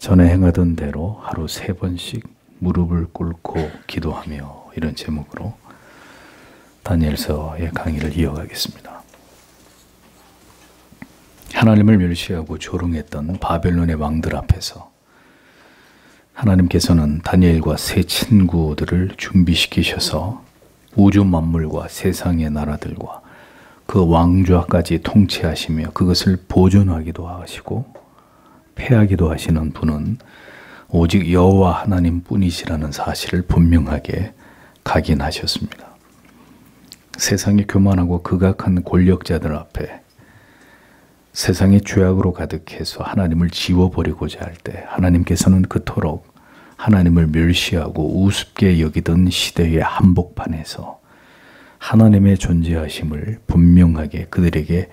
전에 행하던 대로 하루 3번씩 무릎을 꿇고 기도하며, 이런 제목으로 다니엘서의 강의를 이어가겠습니다. 하나님을 멸시하고 조롱했던 바벨론의 왕들 앞에서 하나님께서는 다니엘과 세 친구들을 준비시키셔서 우주 만물과 세상의 나라들과 그 왕좌까지 통치하시며 그것을 보존하기도 하시고 패하기도 하시는 분은 오직 여호와 하나님 뿐이시라는 사실을 분명하게 각인하셨습니다. 세상이 교만하고 극악한 권력자들 앞에 세상의 죄악으로 가득해서 하나님을 지워버리고자 할 때 하나님께서는 그토록 하나님을 멸시하고 우습게 여기던 시대의 한복판에서 하나님의 존재하심을 분명하게 그들에게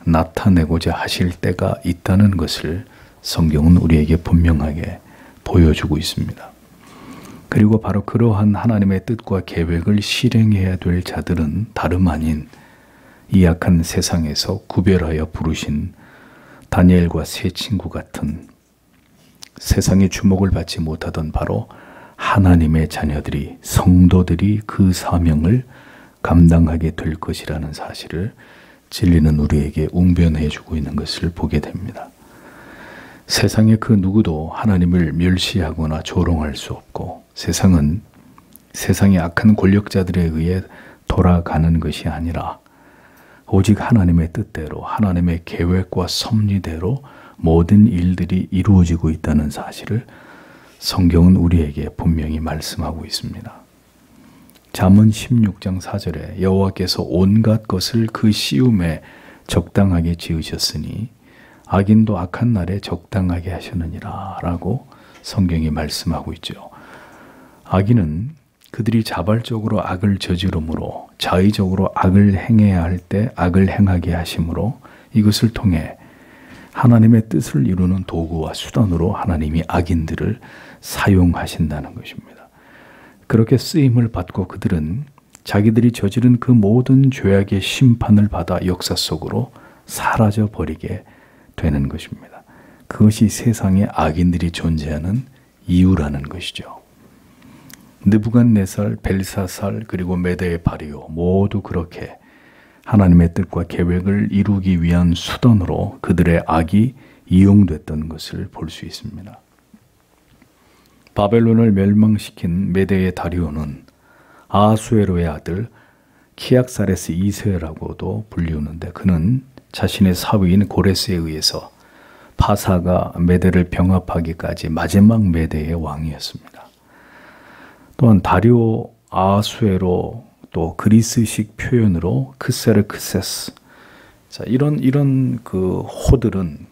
나타내고자 하실 때가 있다는 것을 성경은 우리에게 분명하게 보여주고 있습니다. 그리고 바로 그러한 하나님의 뜻과 계획을 실행해야 될 자들은 다름 아닌 이 악한 세상에서 구별하여 부르신 다니엘과 세 친구 같은 세상의 주목을 받지 못하던 바로 하나님의 자녀들이, 성도들이 그 사명을 감당하게 될 것이라는 사실을 진리는 우리에게 웅변해 주고 있는 것을 보게 됩니다. 세상의 그 누구도 하나님을 멸시하거나 조롱할 수 없고, 세상은 세상의 악한 권력자들에 의해 돌아가는 것이 아니라 오직 하나님의 뜻대로, 하나님의 계획과 섭리대로 모든 일들이 이루어지고 있다는 사실을 성경은 우리에게 분명히 말씀하고 있습니다. 잠언 16장 4절에 여호와께서 온갖 것을 그 시움에 적당하게 지으셨으니 악인도 악한 날에 적당하게 하셨느니라 라고 성경이 말씀하고 있죠. 악인은 그들이 자발적으로 악을 저지름으로, 자의적으로 악을 행해야 할 때 악을 행하게 하심으로 이것을 통해 하나님의 뜻을 이루는 도구와 수단으로 하나님이 악인들을 사용하신다는 것입니다. 그렇게 쓰임을 받고 그들은 자기들이 저지른 그 모든 죄악의 심판을 받아 역사 속으로 사라져 버리게 되는 것입니다. 그것이 세상에 악인들이 존재하는 이유라는 것이죠. 느부갓네살, 벨사살, 그리고 메대 바리오 모두 그렇게 하나님의 뜻과 계획을 이루기 위한 수단으로 그들의 악이 이용됐던 것을 볼 수 있습니다. 바벨론을 멸망시킨 메대의 다리오는 아수에로의 아들 키악사레스 2세라고도 불리우는데, 그는 자신의 사위인 고레스에 의해서 파사가 메대를 병합하기까지 마지막 메대의 왕이었습니다. 또한 다리오, 아수에로, 또 그리스식 표현으로 크세르크세스, 자, 이런 그 호들은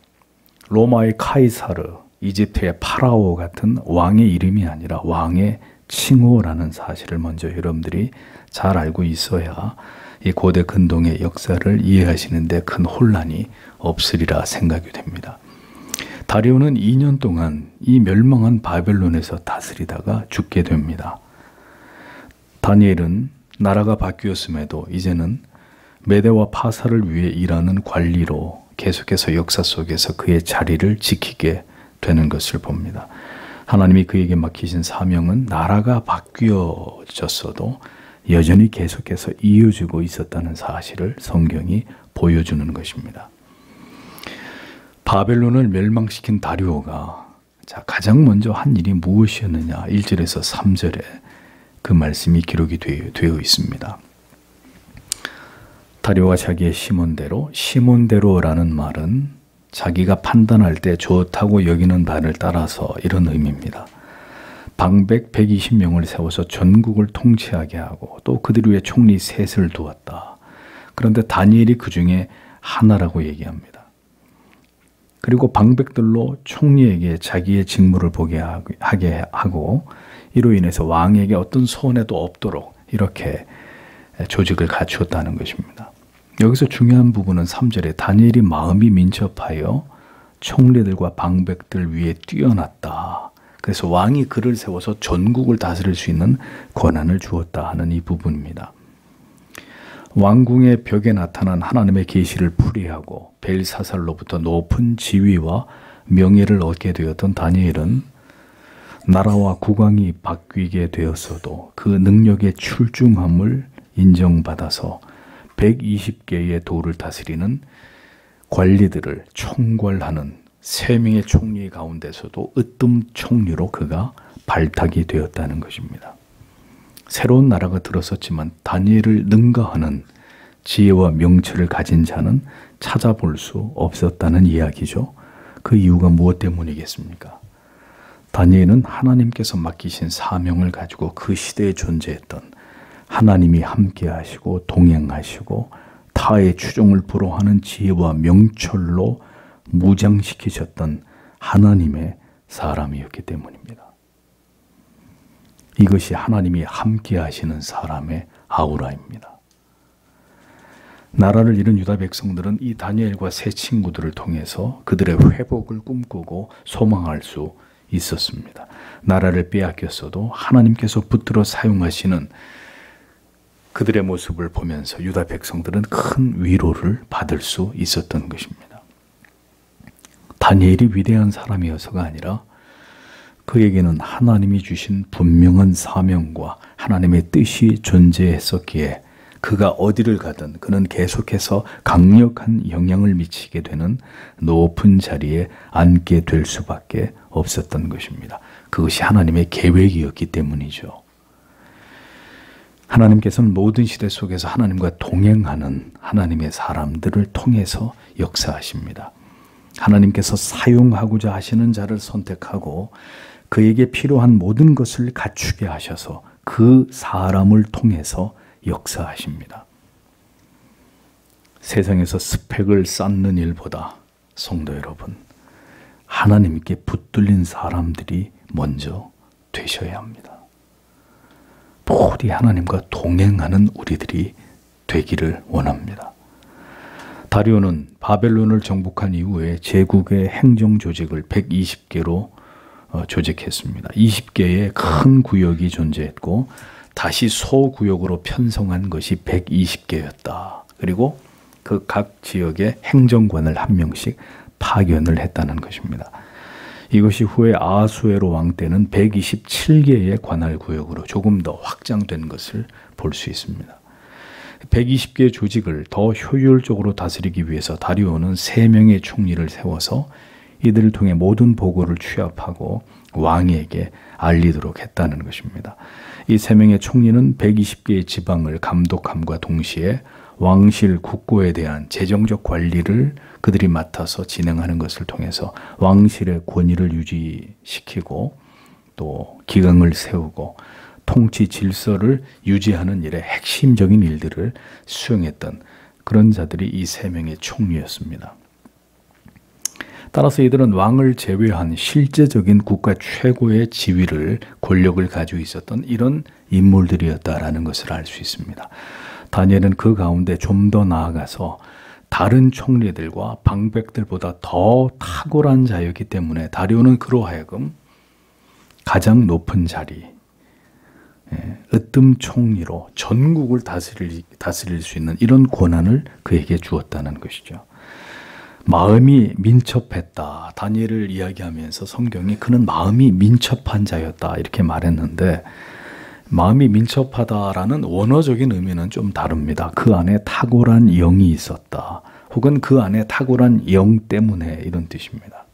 로마의 카이사르, 이집트의 파라오 같은 왕의 이름이 아니라 왕의 칭호라는 사실을 먼저 여러분들이 잘 알고 있어야 이 고대 근동의 역사를 이해하시는데 큰 혼란이 없으리라 생각이 됩니다. 다리오는 2년 동안 이 멸망한 바벨론에서 다스리다가 죽게 됩니다. 다니엘은 나라가 바뀌었음에도 이제는 메대와 파사를 위해 일하는 관리로 계속해서 역사 속에서 그의 자리를 지키게 되는 것을 봅니다. 하나님이 그에게 맡기신 사명은 나라가 바뀌어졌어도 여전히 계속해서 이어지고 있었다는 사실을 성경이 보여주는 것입니다. 바벨론을 멸망시킨 다리오가 가장 먼저 한 일이 무엇이었느냐, 1절에서 3절에 그 말씀이 기록이 되어 있습니다. 다리오가 자기의 시몬대로라는 말은 자기가 판단할 때 좋다고 여기는 바를 따라서 이런 의미입니다. 방백 120명을 세워서 전국을 통치하게 하고 또 그들 위에 총리 셋을 두었다. 그런데 다니엘이 그 중에 하나라고 얘기합니다. 그리고 방백들로 총리에게 자기의 직무를 보게 하게 하고 이로 인해서 왕에게 어떤 손해도 없도록 이렇게 조직을 갖추었다는 것입니다. 여기서 중요한 부분은 3절에 다니엘이 마음이 민첩하여 총리들과 방백들 위에 뛰어났다. 그래서 왕이 그를 세워서 전국을 다스릴 수 있는 권한을 주었다 하는 이 부분입니다. 왕궁의 벽에 나타난 하나님의 계시를 풀이하고 벨사살로부터 높은 지위와 명예를 얻게 되었던 다니엘은 나라와 국왕이 바뀌게 되었어도 그 능력의 출중함을 인정받아서 120개의 도를 다스리는 관리들을 총괄하는 3명의 총리 가운데서도 으뜸 총리로 그가 발탁이 되었다는 것입니다. 새로운 나라가 들어섰지만 다니엘을 능가하는 지혜와 명철을 가진 자는 찾아볼 수 없었다는 이야기죠. 그 이유가 무엇 때문이겠습니까? 다니엘은 하나님께서 맡기신 사명을 가지고 그 시대에 존재했던 하나님이 함께 하시고 동행하시고 타의 추종을 불허하는 지혜와 명철로 무장시키셨던 하나님의 사람이었기 때문입니다. 이것이 하나님이 함께 하시는 사람의 아우라입니다. 나라를 잃은 유다 백성들은 이 다니엘과 세 친구들을 통해서 그들의 회복을 꿈꾸고 소망할 수 있었습니다. 나라를 빼앗겼어도 하나님께서 붙들어 사용하시는 그들의 모습을 보면서 유다 백성들은 큰 위로를 받을 수 있었던 것입니다. 다니엘이 위대한 사람이어서가 아니라 그에게는 하나님이 주신 분명한 사명과 하나님의 뜻이 존재했었기에 그가 어디를 가든 그는 계속해서 강력한 영향을 미치게 되는 높은 자리에 앉게 될 수밖에 없었던 것입니다. 그것이 하나님의 계획이었기 때문이죠. 하나님께서는 모든 시대 속에서 하나님과 동행하는 하나님의 사람들을 통해서 역사하십니다. 하나님께서 사용하고자 하시는 자를 선택하고 그에게 필요한 모든 것을 갖추게 하셔서 그 사람을 통해서 역사하십니다. 세상에서 스펙을 쌓는 일보다 성도 여러분, 하나님께 붙들린 사람들이 먼저 되셔야 합니다. 부디 하나님과 동행하는 우리들이 되기를 원합니다. 다리오는 바벨론을 정복한 이후에 제국의 행정 조직을 120개로 조직했습니다. 20개의 큰 구역이 존재했고 다시 소구역으로 편성한 것이 120개였다. 그리고 그 각 지역의 행정관을 한 명씩 파견을 했다는 것입니다. 이것이 후에 아하수에로 왕 때는 127개의 관할 구역으로 조금 더 확장된 것을 볼 수 있습니다. 120개의 조직을 더 효율적으로 다스리기 위해서 다리오는 3명의 총리를 세워서 이들을 통해 모든 보고를 취합하고 왕에게 알리도록 했다는 것입니다. 이 3명의 총리는 120개의 지방을 감독함과 동시에 왕실 국고에 대한 재정적 관리를 그들이 맡아서 진행하는 것을 통해서 왕실의 권위를 유지시키고 또 기강을 세우고 통치 질서를 유지하는 일에 핵심적인 일들을 수행했던 그런 자들이 이 3명의 총리였습니다. 따라서 이들은 왕을 제외한 실제적인 국가 최고의 지위를 권력을 가지고 있었던 이런 인물들이었다라는 것을 알 수 있습니다. 다니엘은 그 가운데 좀 더 나아가서 다른 총리들과 방백들보다 더 탁월한 자였기 때문에 다리오는 그로 하여금 가장 높은 자리, 으뜸 총리로 전국을 다스릴 수 있는 이런 권한을 그에게 주었다는 것이죠. 마음이 민첩했다. 다니엘을 이야기하면서 성경이 그는 마음이 민첩한 자였다 이렇게 말했는데 마음이 민첩하다라는 원어적인 의미는 좀 다릅니다. 그 안에 탁월한 영이 있었다. 혹은 그 안에 탁월한 영 때문에 이런 뜻입니다.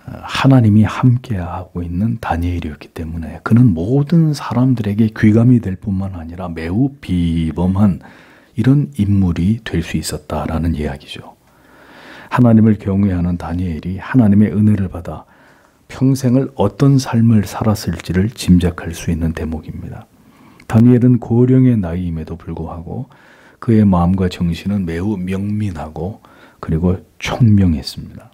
하나님이 함께하고 있는 다니엘이었기 때문에 그는 모든 사람들에게 귀감이 될 뿐만 아니라 매우 비범한 이런 인물이 될 수 있었다라는 이야기죠. 하나님을 경외하는 다니엘이 하나님의 은혜를 받아 평생을 어떤 삶을 살았을지를 짐작할 수 있는 대목입니다. 다니엘은 고령의 나이임에도 불구하고 그의 마음과 정신은 매우 명민하고 그리고 총명했습니다.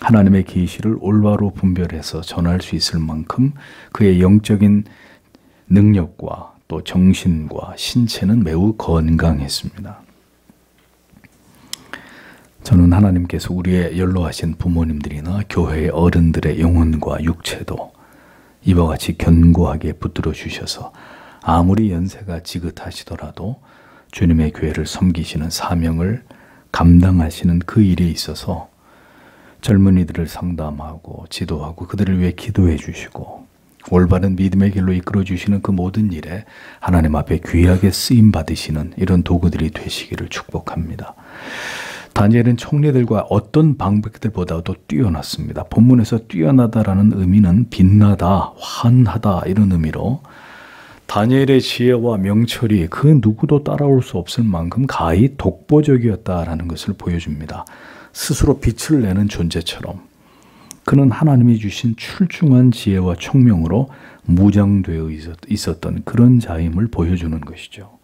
하나님의 계시를 올바로 분별해서 전할 수 있을 만큼 그의 영적인 능력과 또 정신과 신체는 매우 건강했습니다. 저는 하나님께서 우리의 연로하신 부모님들이나 교회의 어른들의 영혼과 육체도 이와 같이 견고하게 붙들어 주셔서 아무리 연세가 지긋하시더라도 주님의 교회를 섬기시는 사명을 감당하시는 그 일에 있어서 젊은이들을 상담하고 지도하고 그들을 위해 기도해 주시고 올바른 믿음의 길로 이끌어 주시는 그 모든 일에 하나님 앞에 귀하게 쓰임 받으시는 이런 도구들이 되시기를 축복합니다. 다니엘은 총리들과 어떤 방백들보다도 뛰어났습니다. 본문에서 뛰어나다라는 의미는 빛나다, 환하다 이런 의미로 다니엘의 지혜와 명철이 그 누구도 따라올 수 없을 만큼 가히 독보적이었다라는 것을 보여줍니다. 스스로 빛을 내는 존재처럼 그는 하나님이 주신 출중한 지혜와 총명으로 무장되어 있었던 그런 자임을 보여주는 것이죠.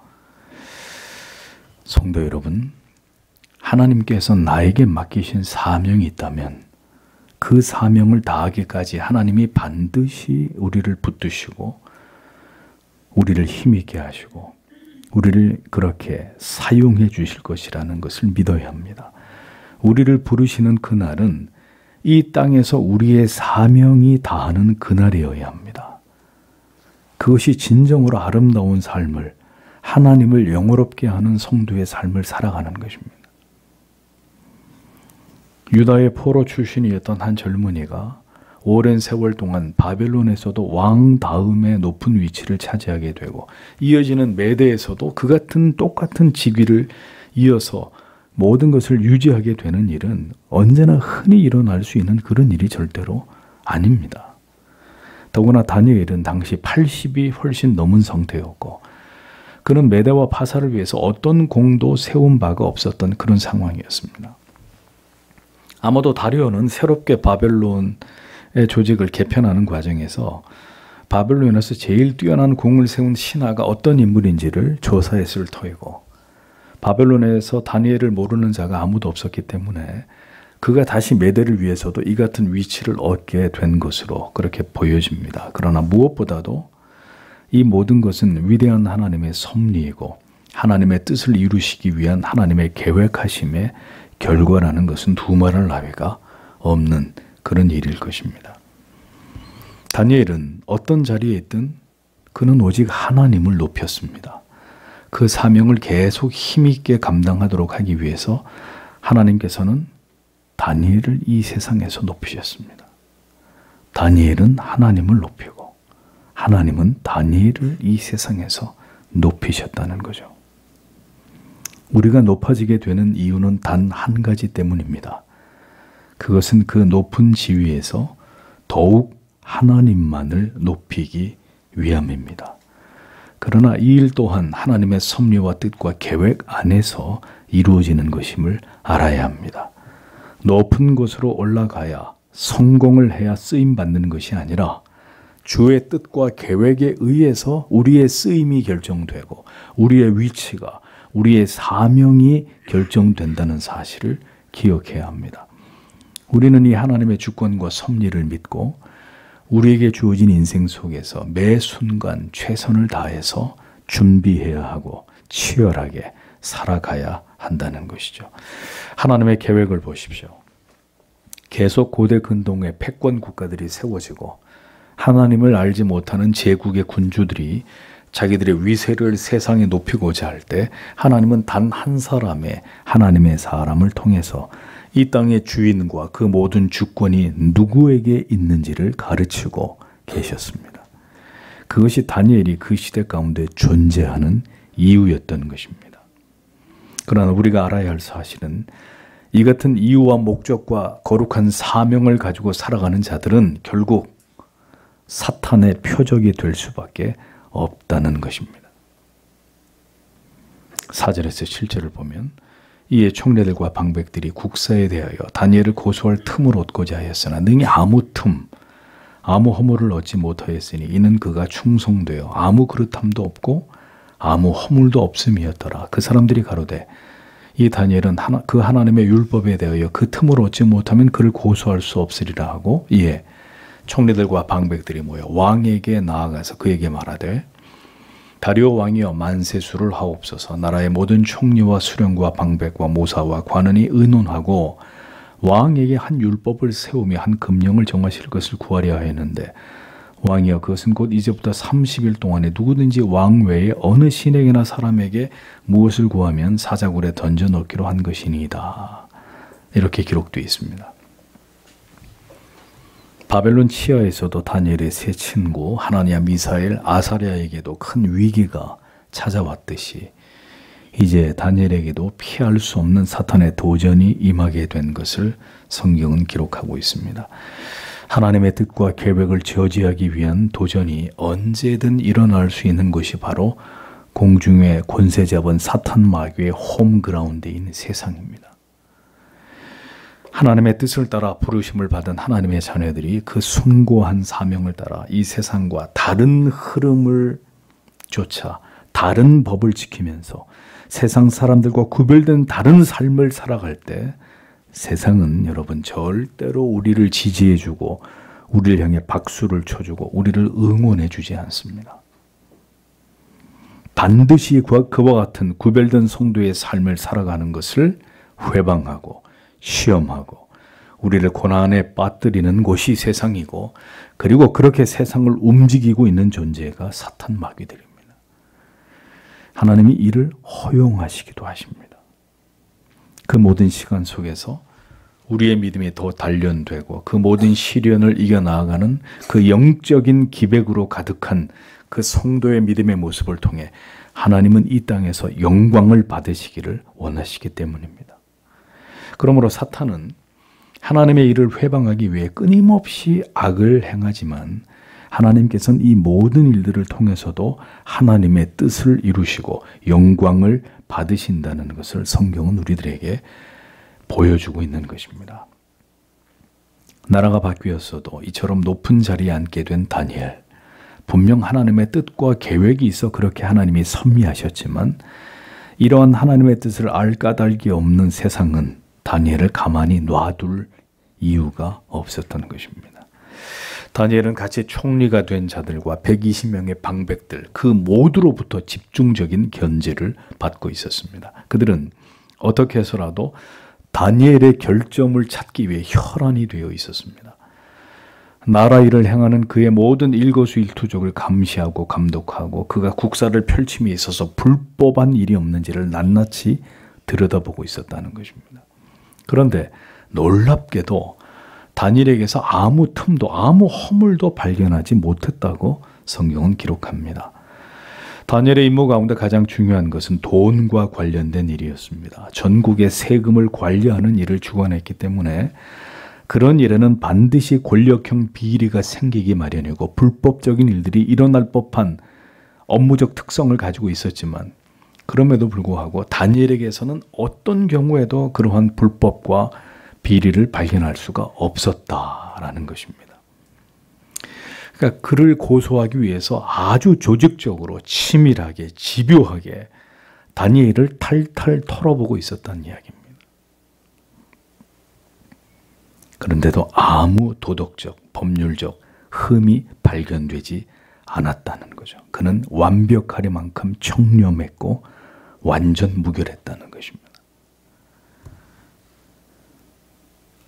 성도 여러분, 하나님께서 나에게 맡기신 사명이 있다면 그 사명을 다하기까지 하나님이 반드시 우리를 붙드시고 우리를 힘있게 하시고 우리를 그렇게 사용해 주실 것이라는 것을 믿어야 합니다. 우리를 부르시는 그날은 이 땅에서 우리의 사명이 다하는 그날이어야 합니다. 그것이 진정으로 아름다운 삶을, 하나님을 영화롭게 하는 성도의 삶을 살아가는 것입니다. 유다의 포로 출신이었던 한 젊은이가 오랜 세월 동안 바벨론에서도 왕 다음에 높은 위치를 차지하게 되고 이어지는 메대에서도 그 같은 똑같은 직위를 이어서 모든 것을 유지하게 되는 일은 언제나 흔히 일어날 수 있는 그런 일이 절대로 아닙니다. 더구나 다니엘은 당시 80이 훨씬 넘은 상태였고 그는 메대와 파사를 위해서 어떤 공도 세운 바가 없었던 그런 상황이었습니다. 아마도 다리오는 새롭게 바벨론의 조직을 개편하는 과정에서 바벨론에서 제일 뛰어난 공을 세운 신하가 어떤 인물인지를 조사했을 터이고 바벨론에서 다니엘을 모르는 자가 아무도 없었기 때문에 그가 다시 메대를 위해서도 이 같은 위치를 얻게 된 것으로 그렇게 보여집니다. 그러나 무엇보다도 이 모든 것은 위대한 하나님의 섭리이고 하나님의 뜻을 이루시기 위한 하나님의 계획하심의 결과라는 것은 두말할 나위가 없는 그런 일일 것입니다. 다니엘은 어떤 자리에 있든 그는 오직 하나님을 높였습니다. 그 사명을 계속 힘있게 감당하도록 하기 위해서 하나님께서는 다니엘을 이 세상에서 높이셨습니다. 다니엘은 하나님을 높이고 하나님은 다니엘을 이 세상에서 높이셨다는 거죠. 우리가 높아지게 되는 이유는 단 한 가지 때문입니다. 그것은 그 높은 지위에서 더욱 하나님만을 높이기 위함입니다. 그러나 이 일 또한 하나님의 섭리와 뜻과 계획 안에서 이루어지는 것임을 알아야 합니다. 높은 곳으로 올라가야 성공을 해야 쓰임받는 것이 아니라 주의 뜻과 계획에 의해서 우리의 쓰임이 결정되고 우리의 위치가, 우리의 사명이 결정된다는 사실을 기억해야 합니다. 우리는 이 하나님의 주권과 섭리를 믿고 우리에게 주어진 인생 속에서 매 순간 최선을 다해서 준비해야 하고 치열하게 살아가야 한다는 것이죠. 하나님의 계획을 보십시오. 계속 고대 근동의 패권 국가들이 세워지고 하나님을 알지 못하는 제국의 군주들이 자기들의 위세를 세상에 높이고자 할 때 하나님은 단 한 사람의 하나님의 사람을 통해서 이 땅의 주인과 그 모든 주권이 누구에게 있는지를 가르치고 계셨습니다. 그것이 다니엘이 그 시대 가운데 존재하는 이유였던 것입니다. 그러나 우리가 알아야 할 사실은 이 같은 이유와 목적과 거룩한 사명을 가지고 살아가는 자들은 결국 사탄의 표적이 될 수밖에 없다는 것입니다. 4절에서 7절을 보면 이에 총리들과 방백들이 국사에 대하여 다니엘을 고소할 틈을 얻고자 하였으나 능히 아무 틈, 아무 허물을 얻지 못하였으니 이는 그가 충성되어 아무 그릇함도 없고 아무 허물도 없음이었더라. 그 사람들이 가로되 이 다니엘은 그 하나님의 율법에 대하여 그 틈을 얻지 못하면 그를 고소할 수 없으리라 하고 이에 총리들과 방백들이 모여 왕에게 나아가서 그에게 말하되 다리오 왕이여 만세수를 하옵소서. 나라의 모든 총리와 수령과 방백과 모사와 관원이 의논하고 왕에게 한 율법을 세우며 한 금령을 정하실 것을 구하려 하였는데 왕이여 그것은 곧 이제부터 30일 동안에 누구든지 왕 외에 어느 신에게나 사람에게 무엇을 구하면 사자굴에 던져 넣기로 한 것이니이다. 이렇게 기록되어 있습니다. 바벨론 치하에서도 다니엘의 세 친구 하나니아, 미사엘, 아사랴에게도 큰 위기가 찾아왔듯이 이제 다니엘에게도 피할 수 없는 사탄의 도전이 임하게 된 것을 성경은 기록하고 있습니다. 하나님의 뜻과 계획을 저지하기 위한 도전이 언제든 일어날 수 있는 것이 바로 공중의 권세 잡은 사탄 마귀의 홈그라운드인 세상입니다. 하나님의 뜻을 따라 부르심을 받은 하나님의 자녀들이 그 숭고한 사명을 따라 이 세상과 다른 흐름을 쫓아 다른 법을 지키면서 세상 사람들과 구별된 다른 삶을 살아갈 때 세상은 여러분 절대로 우리를 지지해주고 우리를 향해 박수를 쳐주고 우리를 응원해주지 않습니다. 반드시 그와 같은 구별된 성도의 삶을 살아가는 것을 회방하고 시험하고 우리를 고난에 빠뜨리는 곳이 세상이고 그리고 그렇게 세상을 움직이고 있는 존재가 사탄 마귀들입니다. 하나님이 이를 허용하시기도 하십니다. 그 모든 시간 속에서 우리의 믿음이 더 단련되고 그 모든 시련을 이겨나가는 그 영적인 기백으로 가득한 그 성도의 믿음의 모습을 통해 하나님은 이 땅에서 영광을 받으시기를 원하시기 때문입니다. 그러므로 사탄은 하나님의 일을 회방하기 위해 끊임없이 악을 행하지만 하나님께서는 이 모든 일들을 통해서도 하나님의 뜻을 이루시고 영광을 받으신다는 것을 성경은 우리들에게 보여주고 있는 것입니다. 나라가 바뀌었어도 이처럼 높은 자리에 앉게 된 다니엘, 분명 하나님의 뜻과 계획이 있어 그렇게 하나님이 섭리하셨지만 이러한 하나님의 뜻을 알 까닭이 없는 세상은 다니엘을 가만히 놔둘 이유가 없었던 것입니다. 다니엘은 같이 총리가 된 자들과 120명의 방백들 그 모두로부터 집중적인 견제를 받고 있었습니다. 그들은 어떻게 해서라도 다니엘의 결점을 찾기 위해 혈안이 되어 있었습니다. 나라 일을 행하는 그의 모든 일거수일투족을 감시하고 감독하고 그가 국사를 펼침에 있어서 불법한 일이 없는지를 낱낱이 들여다보고 있었다는 것입니다. 그런데 놀랍게도 다니엘에게서 아무 틈도 아무 허물도 발견하지 못했다고 성경은 기록합니다. 다니엘의 임무 가운데 가장 중요한 것은 돈과 관련된 일이었습니다. 전국의 세금을 관리하는 일을 주관했기 때문에 그런 일에는 반드시 권력형 비리가 생기기 마련이고 불법적인 일들이 일어날 법한 업무적 특성을 가지고 있었지만 그럼에도 불구하고 다니엘에게서는 어떤 경우에도 그러한 불법과 비리를 발견할 수가 없었다라는 것입니다. 그러니까 그를 고소하기 위해서 아주 조직적으로 치밀하게 집요하게 다니엘을 탈탈 털어보고 있었다는 이야기입니다. 그런데도 아무 도덕적, 법률적 흠이 발견되지 않았다는 거죠. 그는 완벽하리만큼 청렴했고 완전 무결했다는 것입니다.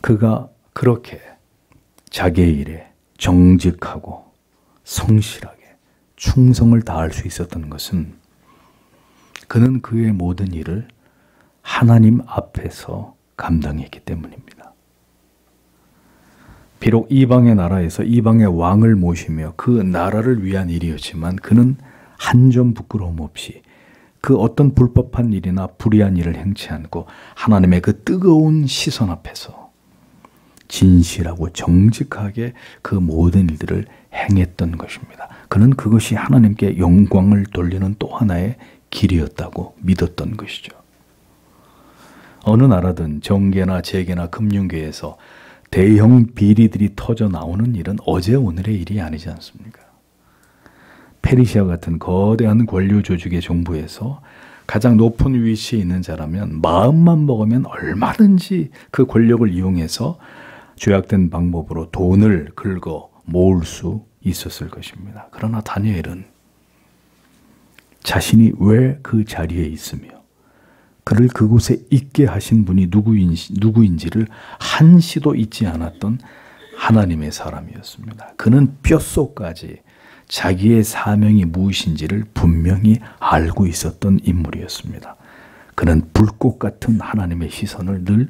그가 그렇게 자기의 일에 정직하고 성실하게 충성을 다할 수 있었던 것은 그는 그의 모든 일을 하나님 앞에서 감당했기 때문입니다. 비록 이방의 나라에서 이방의 왕을 모시며 그 나라를 위한 일이었지만 그는 한 점 부끄러움 없이 그 어떤 불법한 일이나 불의한 일을 행치 않고 하나님의 그 뜨거운 시선 앞에서 진실하고 정직하게 그 모든 일들을 행했던 것입니다. 그는 그것이 하나님께 영광을 돌리는 또 하나의 길이었다고 믿었던 것이죠. 어느 나라든 정계나 재계나 금융계에서 대형 비리들이 터져 나오는 일은 어제 오늘의 일이 아니지 않습니까? 페르시아 같은 거대한 권력 조직의 정부에서 가장 높은 위치에 있는 자라면 마음만 먹으면 얼마든지 그 권력을 이용해서 죄악된 방법으로 돈을 긁어 모을 수 있었을 것입니다. 그러나 다니엘은 자신이 왜 그 자리에 있으며 그를 그곳에 있게 하신 분이 누구인지를 한시도 잊지 않았던 하나님의 사람이었습니다. 그는 뼛속까지 자기의 사명이 무엇인지를 분명히 알고 있었던 인물이었습니다. 그는 불꽃 같은 하나님의 시선을 늘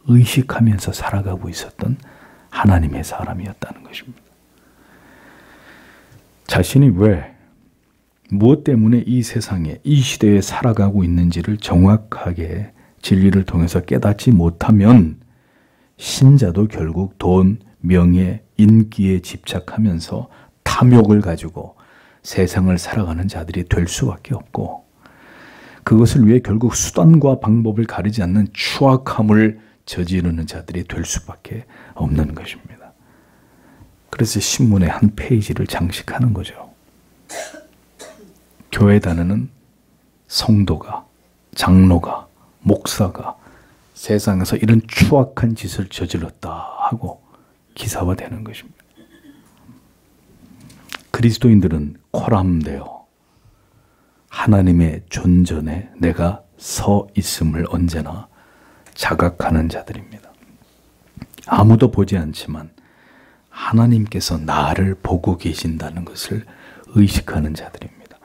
의식하면서 살아가고 있었던 하나님의 사람이었다는 것입니다. 자신이 왜, 무엇 때문에 이 세상에, 이 시대에 살아가고 있는지를 정확하게 진리를 통해서 깨닫지 못하면 신자도 결국 돈, 명예, 인기에 집착하면서 탐욕을 가지고 세상을 살아가는 자들이 될 수밖에 없고, 그것을 위해 결국 수단과 방법을 가리지 않는 추악함을 저지르는 자들이 될 수밖에 없는 것입니다. 그래서 신문의 한 페이지를 장식하는 거죠. 교회 다니는 성도가, 장로가, 목사가 세상에서 이런 추악한 짓을 저질렀다 하고 기사화되는 것입니다. 그리스도인들은 코람되어 하나님의 존전에 내가 서 있음을 언제나 자각하는 자들입니다. 아무도 보지 않지만 하나님께서 나를 보고 계신다는 것을 의식하는 자들입니다.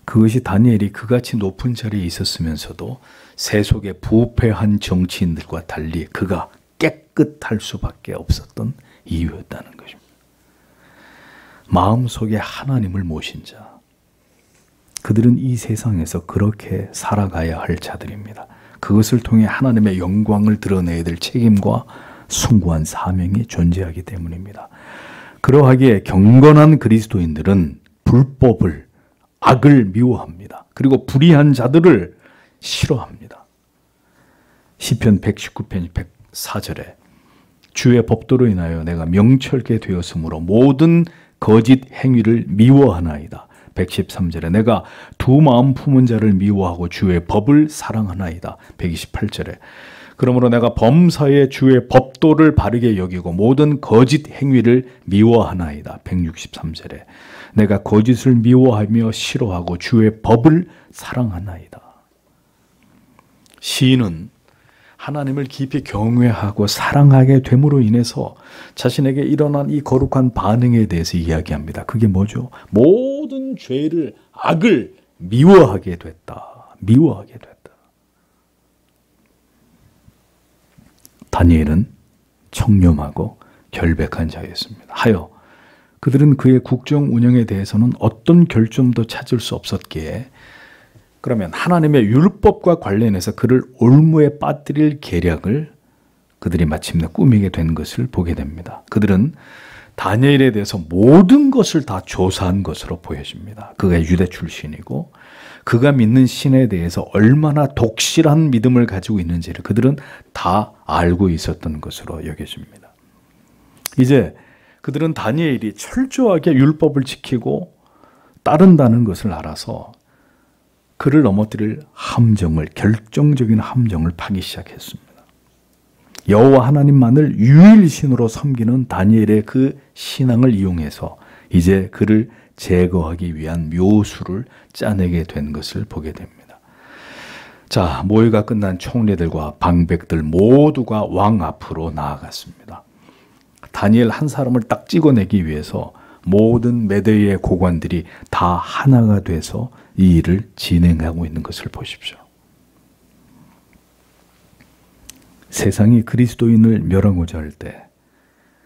그것이 다니엘이 그같이 높은 자리에 있었으면서도 세속의 부패한 정치인들과 달리 그가 깨끗할 수밖에 없었던 이유였다는 것입니다. 마음속에 하나님을 모신 자, 그들은 이 세상에서 그렇게 살아가야 할 자들입니다. 그것을 통해 하나님의 영광을 드러내야 될 책임과 숭고한 사명이 존재하기 때문입니다. 그러하기에 경건한 그리스도인들은 불법을, 악을 미워합니다. 그리고 불의한 자들을 싫어합니다. 시편 119편 104절에 주의 법도로 인하여 내가 명철케 되었으므로 모든 거짓 행위를 미워하나이다. 113절에 내가 두 마음 품은 자를 미워하고 주의 법을 사랑하나이다. 128절에 그러므로 내가 범사에 주의 법도를 바르게 여기고 모든 거짓 행위를 미워하나이다. 163절에 내가 거짓을 미워하며 싫어하고 주의 법을 사랑하나이다. 시인은 하나님을 깊이 경외하고 사랑하게 됨으로 인해서 자신에게 일어난 이 거룩한 반응에 대해서 이야기합니다. 그게 뭐죠? 모든 죄를, 악을 미워하게 됐다. 미워하게 됐다. 다니엘은 청렴하고 결백한 자였습니다. 하여 그들은 그의 국정 운영에 대해서는 어떤 결점도 찾을 수 없었기에 그러면 하나님의 율법과 관련해서 그를 올무에 빠뜨릴 계략을 그들이 마침내 꾸미게 된 것을 보게 됩니다. 그들은 다니엘에 대해서 모든 것을 다 조사한 것으로 보여집니다. 그가 유대 출신이고 그가 믿는 신에 대해서 얼마나 독실한 믿음을 가지고 있는지를 그들은 다 알고 있었던 것으로 여겨집니다. 이제 그들은 다니엘이 철저하게 율법을 지키고 따른다는 것을 알아서 그를 넘어뜨릴 함정을, 결정적인 함정을 파기 시작했습니다. 여호와 하나님만을 유일신으로 섬기는 다니엘의 그 신앙을 이용해서 이제 그를 제거하기 위한 묘수를 짜내게 된 것을 보게 됩니다. 자, 모회가 끝난 총리들과 방백들 모두가 왕 앞으로 나아갔습니다. 다니엘 한 사람을 딱 찍어내기 위해서 모든 메대의 고관들이 다 하나가 돼서 이 일을 진행하고 있는 것을 보십시오. 세상이 그리스도인을 멸하고자 할 때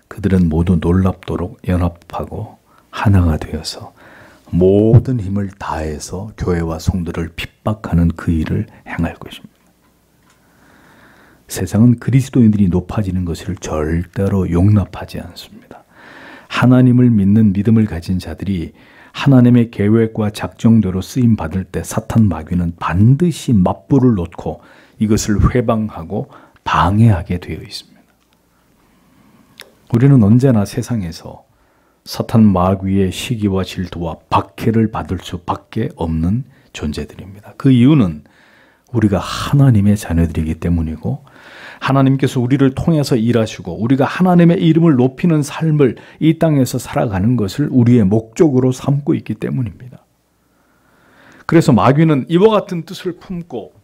그들은 모두 놀랍도록 연합하고 하나가 되어서 모든 힘을 다해서 교회와 성도를 핍박하는 그 일을 행할 것입니다. 세상은 그리스도인들이 높아지는 것을 절대로 용납하지 않습니다. 하나님을 믿는 믿음을 가진 자들이 하나님의 계획과 작정대로 쓰임 받을 때 사탄 마귀는 반드시 맞불을 놓고 이것을 회방하고 방해하게 되어 있습니다. 우리는 언제나 세상에서 사탄 마귀의 시기와 질투와 박해를 받을 수밖에 없는 존재들입니다. 그 이유는 우리가 하나님의 자녀들이기 때문이고 하나님께서 우리를 통해서 일하시고 우리가 하나님의 이름을 높이는 삶을 이 땅에서 살아가는 것을 우리의 목적으로 삼고 있기 때문입니다. 그래서 마귀는 이와 같은 뜻을 품고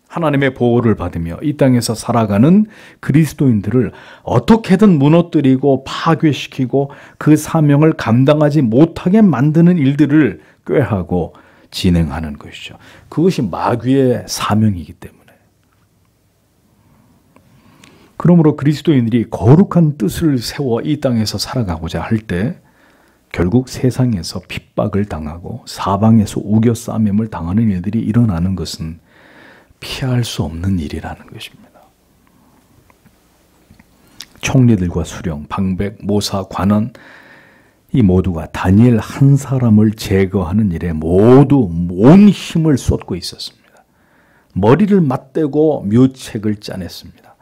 하나님의 보호를 받으며 이 땅에서 살아가는 그리스도인들을 어떻게든 무너뜨리고 파괴시키고 그 사명을 감당하지 못하게 만드는 일들을 꾀하고 진행하는 것이죠. 그것이 마귀의 사명이기 때문에. 그러므로 그리스도인들이 거룩한 뜻을 세워 이 땅에서 살아가고자 할 때 결국 세상에서 핍박을 당하고 사방에서 우겨싸매을 당하는 일들이 일어나는 것은 피할 수 없는 일이라는 것입니다. 총리들과 수령, 방백, 모사, 관원 이 모두가 다니엘 한 사람을 제거하는 일에 모두 온 힘을 쏟고 있었습니다. 머리를 맞대고 묘책을 짜냈습니다.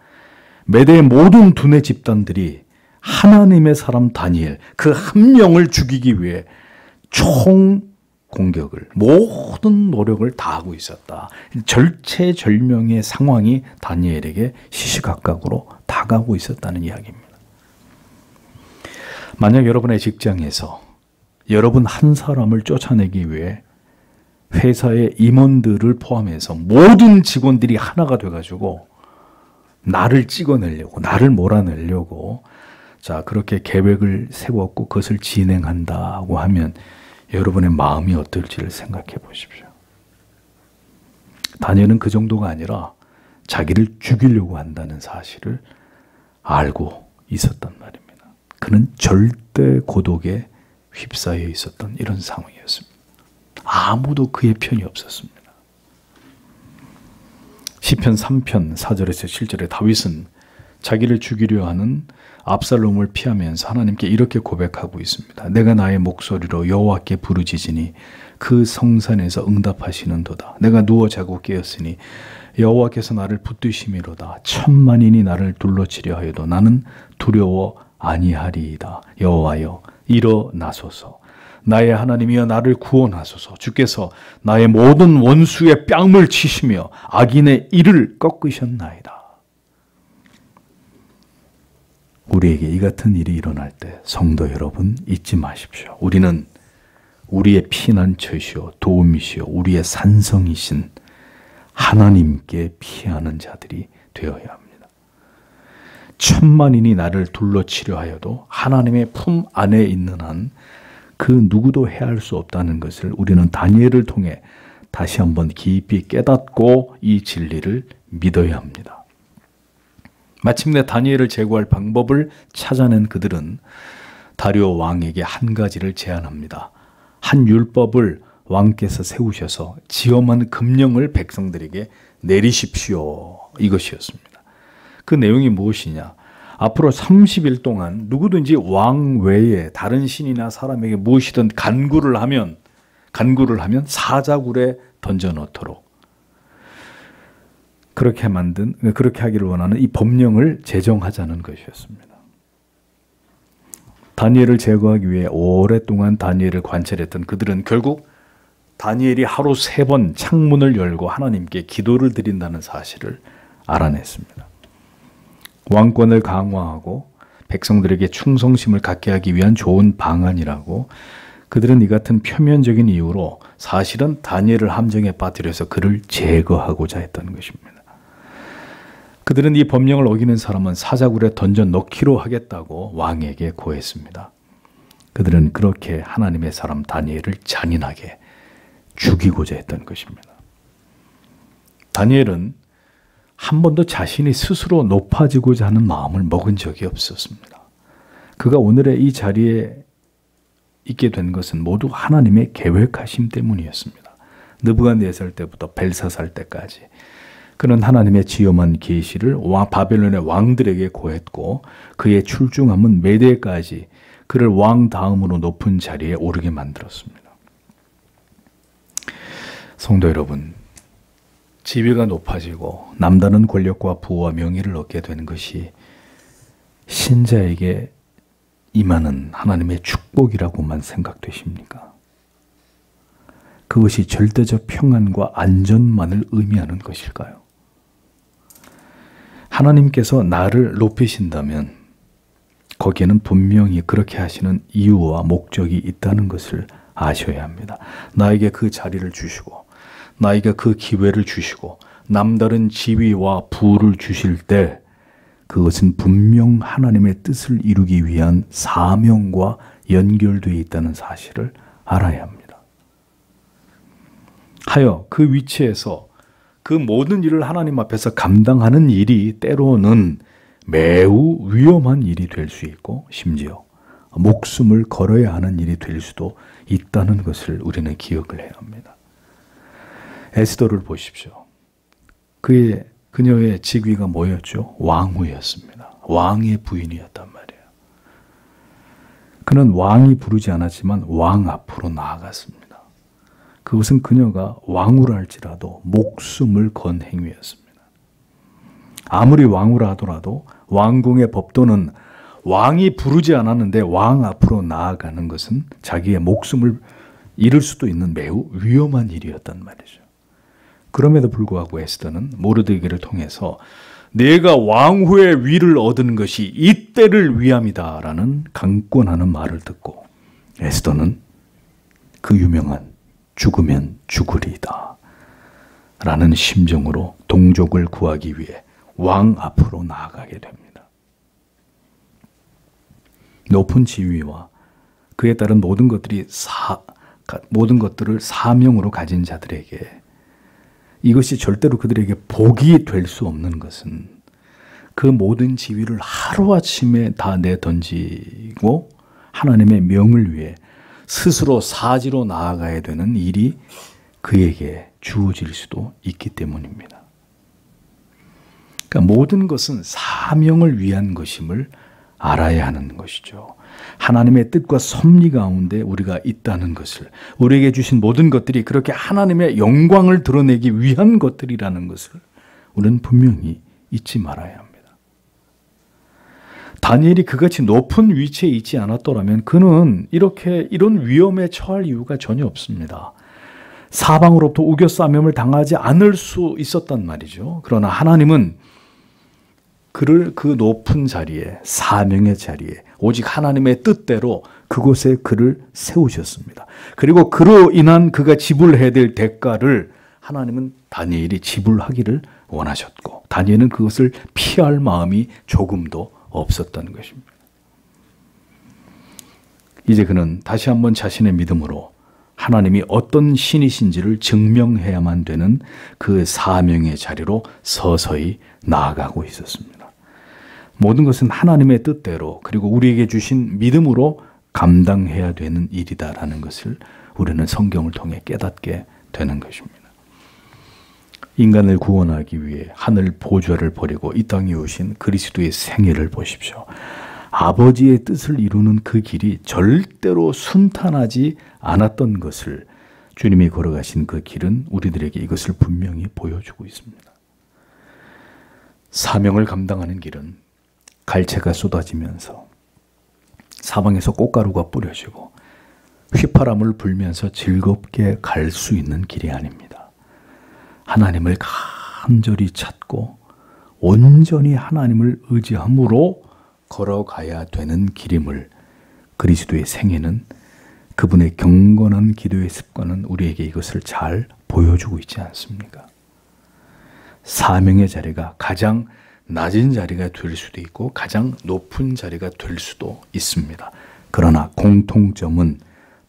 메대의 모든 두뇌 집단들이 하나님의 사람 다니엘 그 한 명을 죽이기 위해 총 공격을 모든 노력을 다하고 있었다. 절체절명의 상황이 다니엘에게 시시각각으로 다가오고 있었다는 이야기입니다. 만약 여러분의 직장에서 여러분 한 사람을 쫓아내기 위해 회사의 임원들을 포함해서 모든 직원들이 하나가 돼가지고 나를 찍어내려고, 나를 몰아내려고 그렇게 계획을 세웠고 그것을 진행한다고 하면 여러분의 마음이 어떨지를 생각해 보십시오. 다니엘은 그 정도가 아니라 자기를 죽이려고 한다는 사실을 알고 있었단 말입니다. 그는 절대 고독에 휩싸여 있었던 이런 상황이었습니다. 아무도 그의 편이 없었습니다. 시편 3편 4절에서 7절에 다윗은 자기를 죽이려 하는 압살롬을 피하면서 하나님께 이렇게 고백하고 있습니다. 내가 나의 목소리로 여호와께 부르짖으니 그 성산에서 응답하시는도다. 내가 누워 자고 깨었으니 여호와께서 나를 붙드심이로다. 천만인이 나를 둘러치려 하여도 나는 두려워 아니하리이다. 여호와여 일어나소서. 나의 하나님이여 나를 구원하소서. 주께서 나의 모든 원수의 뺨을 치시며 악인의 이를 꺾으셨나이다. 우리에게 이 같은 일이 일어날 때 성도 여러분 잊지 마십시오. 우리는 우리의 피난처시오 도움이시오 우리의 산성이신 하나님께 피하는 자들이 되어야 합니다. 천만인이 나를 둘러치려 하여도 하나님의 품 안에 있는 한 그 누구도 해할 수 없다는 것을 우리는 다니엘을 통해 다시 한번 깊이 깨닫고 이 진리를 믿어야 합니다. 마침내 다니엘을 제거할 방법을 찾아낸 그들은 다리오 왕에게 한 가지를 제안합니다. 한 율법을 왕께서 세우셔서 지엄한 금령을 백성들에게 내리십시오. 이것이었습니다. 그 내용이 무엇이냐? 앞으로 30일 동안 누구든지 왕 외에 다른 신이나 사람에게 무엇이든 간구를 하면 사자굴에 던져 넣도록 그렇게 하기를 원하는 이 법령을 제정하자는 것이었습니다. 다니엘을 제거하기 위해 오랫동안 다니엘을 관찰했던 그들은 결국 다니엘이 하루 3번 창문을 열고 하나님께 기도를 드린다는 사실을 알아냈습니다. 왕권을 강화하고 백성들에게 충성심을 갖게 하기 위한 좋은 방안이라고 그들은 이 같은 표면적인 이유로 사실은 다니엘을 함정에 빠뜨려서 그를 제거하고자 했던 것입니다. 그들은 이 법령을 어기는 사람은 사자굴에 던져 넣기로 하겠다고 왕에게 고했습니다. 그들은 그렇게 하나님의 사람 다니엘을 잔인하게 죽이고자 했던 것입니다. 다니엘은 한 번도 자신이 스스로 높아지고자 하는 마음을 먹은 적이 없었습니다. 그가 오늘의 이 자리에 있게 된 것은 모두 하나님의 계획하심 때문이었습니다. 느부갓네살 때부터 벨사살 때까지 그는 하나님의 지엄한 계시를 바벨론의 왕들에게 고했고 그의 출중함은 메대까지 그를 왕 다음으로 높은 자리에 오르게 만들었습니다. 성도 여러분, 지위가 높아지고 남다른 권력과 부와 명예를 얻게 되는 것이 신자에게 임하는 하나님의 축복이라고만 생각되십니까? 그것이 절대적 평안과 안전만을 의미하는 것일까요? 하나님께서 나를 높이신다면 거기에는 분명히 그렇게 하시는 이유와 목적이 있다는 것을 아셔야 합니다. 나에게 그 자리를 주시고 나에게 그 기회를 주시고 남다른 지위와 부를 주실 때 그것은 분명 하나님의 뜻을 이루기 위한 사명과 연결되어 있다는 사실을 알아야 합니다. 하여 그 위치에서 그 모든 일을 하나님 앞에서 감당하는 일이 때로는 매우 위험한 일이 될 수 있고 심지어 목숨을 걸어야 하는 일이 될 수도 있다는 것을 우리는 기억을 해야 합니다. 에스더를 보십시오. 그녀의 직위가 뭐였죠? 왕후였습니다. 왕의 부인이었단 말이에요. 그는 왕이 부르지 않았지만 왕 앞으로 나아갔습니다. 그것은 그녀가 왕후라 할지라도 목숨을 건 행위였습니다. 아무리 왕후라 하더라도 왕궁의 법도는 왕이 부르지 않았는데 왕 앞으로 나아가는 것은 자기의 목숨을 잃을 수도 있는 매우 위험한 일이었단 말이죠. 그럼에도 불구하고 에스더는 모르드게를 통해서 내가 왕후의 위를 얻은 것이 이때를 위함이다라는 강권하는 말을 듣고 에스더는 그 유명한 죽으면 죽으리이다 라는 심정으로 동족을 구하기 위해 왕 앞으로 나아가게 됩니다. 높은 지위와 그에 따른 모든 것들을 사명으로 가진 자들에게 이것이 절대로 그들에게 복이 될 수 없는 것은 그 모든 지위를 하루아침에 다 내던지고 하나님의 명을 위해 스스로 사지로 나아가야 되는 일이 그에게 주어질 수도 있기 때문입니다. 그러니까 모든 것은 사명을 위한 것임을 알아야 하는 것이죠. 하나님의 뜻과 섭리 가운데 우리가 있다는 것을, 우리에게 주신 모든 것들이 그렇게 하나님의 영광을 드러내기 위한 것들이라는 것을 우리는 분명히 잊지 말아야 합니다. 다니엘이 그같이 높은 위치에 있지 않았더라면 그는 이런 위험에 처할 이유가 전혀 없습니다. 사방으로부터 우겨싸움을 당하지 않을 수 있었단 말이죠. 그러나 하나님은 그를 그 높은 자리에, 사명의 자리에 오직 하나님의 뜻대로 그곳에 그를 세우셨습니다. 그리고 그로 인한 그가 지불해야 될 대가를 하나님은 다니엘이 지불하기를 원하셨고 다니엘은 그것을 피할 마음이 조금도 없었던 것입니다. 이제 그는 다시 한번 자신의 믿음으로 하나님이 어떤 신이신지를 증명해야만 되는 그 사명의 자리로 서서히 나아가고 있었습니다. 모든 것은 하나님의 뜻대로 그리고 우리에게 주신 믿음으로 감당해야 되는 일이다라는 것을 우리는 성경을 통해 깨닫게 되는 것입니다. 인간을 구원하기 위해 하늘 보좌를 버리고 이 땅에 오신 그리스도의 생애를 보십시오. 아버지의 뜻을 이루는 그 길이 절대로 순탄하지 않았던 것을 주님이 걸어가신 그 길은 우리들에게 이것을 분명히 보여주고 있습니다. 사명을 감당하는 길은 갈채가 쏟아지면서 사방에서 꽃가루가 뿌려지고 휘파람을 불면서 즐겁게 갈 수 있는 길이 아닙니다. 하나님을 간절히 찾고 온전히 하나님을 의지함으로 걸어가야 되는 길임을 그리스도의 생애는 그분의 경건한 기도의 습관은 우리에게 이것을 잘 보여주고 있지 않습니까? 사명의 자리가 가장 낮은 자리가 될 수도 있고 가장 높은 자리가 될 수도 있습니다. 그러나 공통점은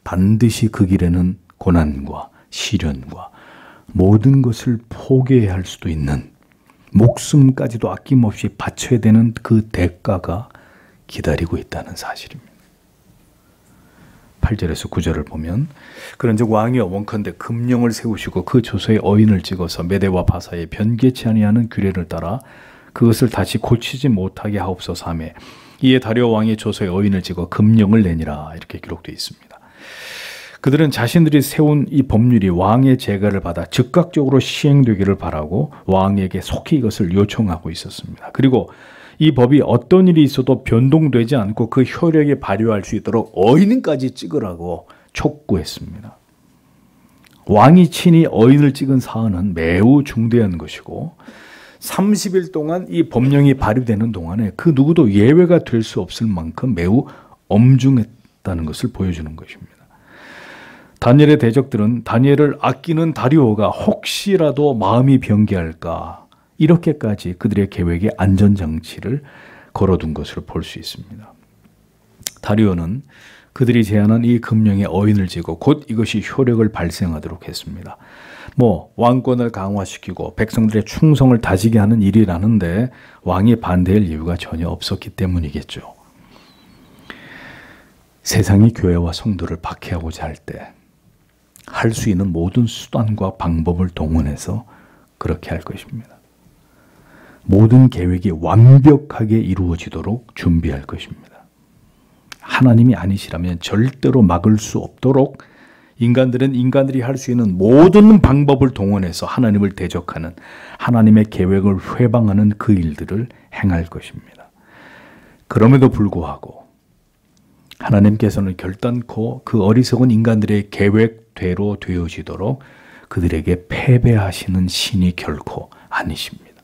반드시 그 길에는 고난과 시련과 모든 것을 포기해야 할 수도 있는 목숨까지도 아낌없이 바쳐야 되는 그 대가가 기다리고 있다는 사실입니다. 8절에서 9절을 보면 그런즉 왕이여 원컨대 금령을 세우시고 그 조서에 어인을 찍어서 메대와 바사에 변개치 아니하는 규례를 따라 그것을 다시 고치지 못하게 하옵소서 하며 이에 다리오 왕이 조서에 어인을 찍어 금령을 내니라 이렇게 기록되어 있습니다. 그들은 자신들이 세운 이 법률이 왕의 제가를 받아 즉각적으로 시행되기를 바라고 왕에게 속히 이것을 요청하고 있었습니다. 그리고 이 법이 어떤 일이 있어도 변동되지 않고 그 효력이 발휘할 수 있도록 어인까지 찍으라고 촉구했습니다. 왕이 친히 어인을 찍은 사안은 매우 중대한 것이고 30일 동안 이 법령이 발휘되는 동안에 그 누구도 예외가 될 수 없을 만큼 매우 엄중했다는 것을 보여주는 것입니다. 다니엘의 대적들은 다니엘을 아끼는 다리오가 혹시라도 마음이 변개할까 이렇게까지 그들의 계획에 안전장치를 걸어둔 것으로 볼 수 있습니다. 다리오는 그들이 제안한 이 금령에 어인을 지고 곧 이것이 효력을 발생하도록 했습니다. 왕권을 강화시키고 백성들의 충성을 다지게 하는 일이라는데 왕이 반대할 이유가 전혀 없었기 때문이겠죠. 세상이 교회와 성도를 박해하고자 할 때 할 수 있는 모든 수단과 방법을 동원해서 그렇게 할 것입니다. 모든 계획이 완벽하게 이루어지도록 준비할 것입니다. 하나님이 아니시라면 절대로 막을 수 없도록 인간들은 인간들이 할 수 있는 모든 방법을 동원해서 하나님을 대적하는, 하나님의 계획을 회방하는 그 일들을 행할 것입니다. 그럼에도 불구하고 하나님께서는 결단코 그 어리석은 인간들의 계획대로 되어지도록 그들에게 패배하시는 신이 결코 아니십니다.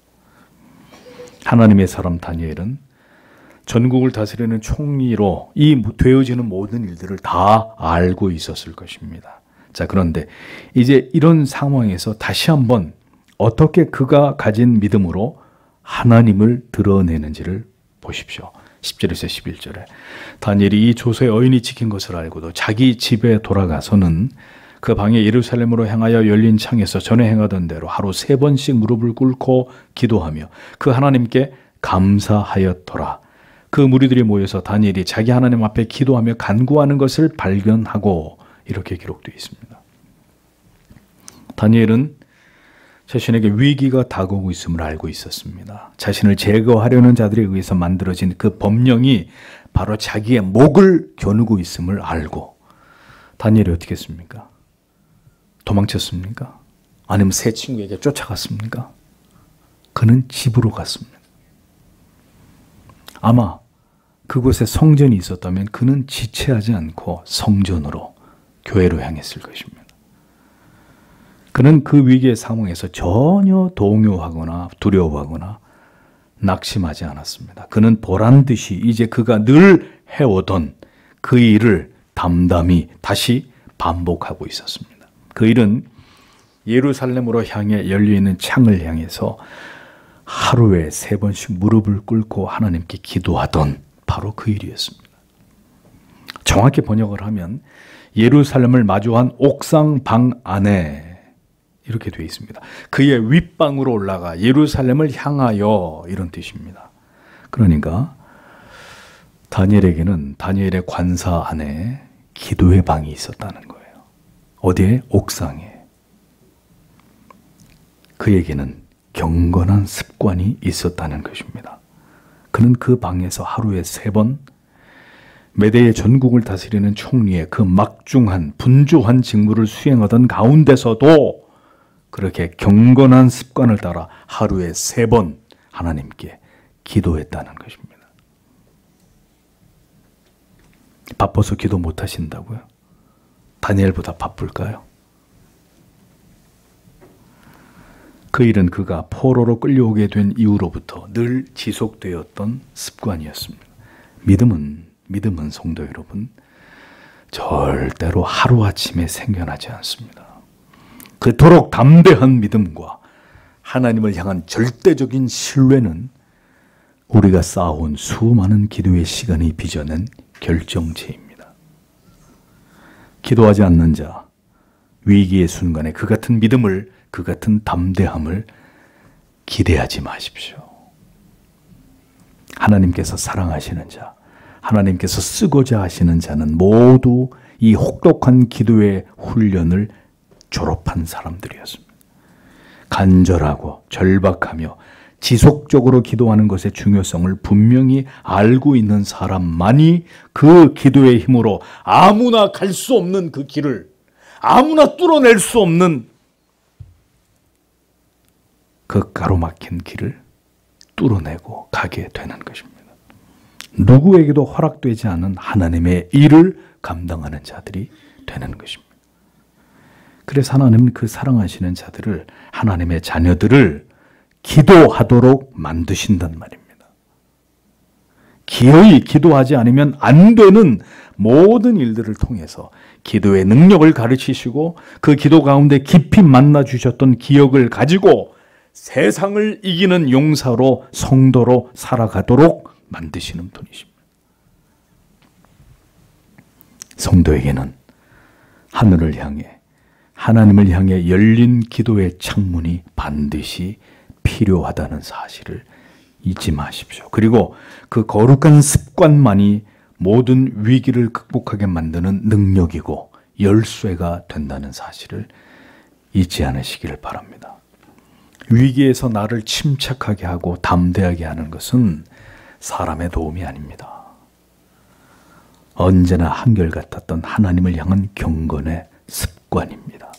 하나님의 사람 다니엘은 전국을 다스리는 총리로 이 되어지는 모든 일들을 다 알고 있었을 것입니다. 자, 그런데 이제 이런 상황에서 다시 한번 어떻게 그가 가진 믿음으로 하나님을 드러내는지를 보십시오. 10절에서 11절에 다니엘이 이 조서의 어인이 지킨 것을 알고도 자기 집에 돌아가서는 그 방에 예루살렘으로 향하여 열린 창에서 전에 행하던 대로 하루 3번씩 무릎을 꿇고 기도하며 그 하나님께 감사하였더라. 그 무리들이 모여서 다니엘이 자기 하나님 앞에 기도하며 간구하는 것을 발견하고 이렇게 기록되어 있습니다. 다니엘은 자신에게 위기가 다가오고 있음을 알고 있었습니다. 자신을 제거하려는 자들에 의해서 만들어진 그 법령이 바로 자기의 목을 겨누고 있음을 알고 다니엘이 어떻게 했습니까? 도망쳤습니까? 아니면 새 친구에게 쫓아갔습니까? 그는 집으로 갔습니다. 아마 그곳에 성전이 있었다면 그는 지체하지 않고 성전으로, 교회로 향했을 것입니다. 그는 그 위기의 상황에서 전혀 동요하거나 두려워하거나 낙심하지 않았습니다. 그는 보란듯이 이제 그가 늘 해오던 그 일을 담담히 다시 반복하고 있었습니다. 그 일은 예루살렘으로 향해 열려있는 창을 향해서 하루에 3번씩 무릎을 꿇고 하나님께 기도하던 바로 그 일이었습니다. 정확히 번역을 하면 예루살렘을 마주한 옥상 방 안에 이렇게 되어 있습니다. 그의 윗방으로 올라가 예루살렘을 향하여, 이런 뜻입니다. 그러니까 다니엘에게는 다니엘의 관사 안에 기도의 방이 있었다는 거예요. 어디에? 옥상에. 그에게는 경건한 습관이 있었다는 것입니다. 그는 그 방에서 하루에 3번 메대의 전국을 다스리는 총리의 그 막중한 분주한 직무를 수행하던 가운데서도 그렇게 경건한 습관을 따라 하루에 3번 하나님께 기도했다는 것입니다. 바빠서 기도 못 하신다고요? 다니엘보다 바쁠까요? 그 일은 그가 포로로 끌려오게 된 이후로부터 늘 지속되었던 습관이었습니다. 믿음은 성도 여러분, 절대로 하루아침에 생겨나지 않습니다. 그토록 담대한 믿음과 하나님을 향한 절대적인 신뢰는 우리가 쌓아온 수많은 기도의 시간이 빚어낸 결정체입니다. 기도하지 않는 자, 위기의 순간에 그 같은 믿음을, 그 같은 담대함을 기대하지 마십시오. 하나님께서 사랑하시는 자, 하나님께서 쓰고자 하시는 자는 모두 이 혹독한 기도의 훈련을 졸업한 사람들이었습니다. 간절하고 절박하며 지속적으로 기도하는 것의 중요성을 분명히 알고 있는 사람만이 그 기도의 힘으로 아무나 갈 수 없는 그 길을, 아무나 뚫어낼 수 없는 그 가로막힌 길을 뚫어내고 가게 되는 것입니다. 누구에게도 허락되지 않은 하나님의 일을 감당하는 자들이 되는 것입니다. 그래서 하나님은 그 사랑하시는 자들을, 하나님의 자녀들을 기도하도록 만드신단 말입니다. 기어이 기도하지 않으면 안 되는 모든 일들을 통해서 기도의 능력을 가르치시고 그 기도 가운데 깊이 만나 주셨던 기억을 가지고 세상을 이기는 용사로, 성도로 살아가도록 만드시는 분이십니다. 성도에게는 하늘을 향해, 하나님을 향해 열린 기도의 창문이 반드시 필요하다는 사실을 잊지 마십시오. 그리고 그 거룩한 습관만이 모든 위기를 극복하게 만드는 능력이고 열쇠가 된다는 사실을 잊지 않으시기를 바랍니다. 위기에서 나를 침착하게 하고 담대하게 하는 것은 사람의 도움이 아닙니다. 언제나 한결같았던 하나님을 향한 경건의 습관입니다.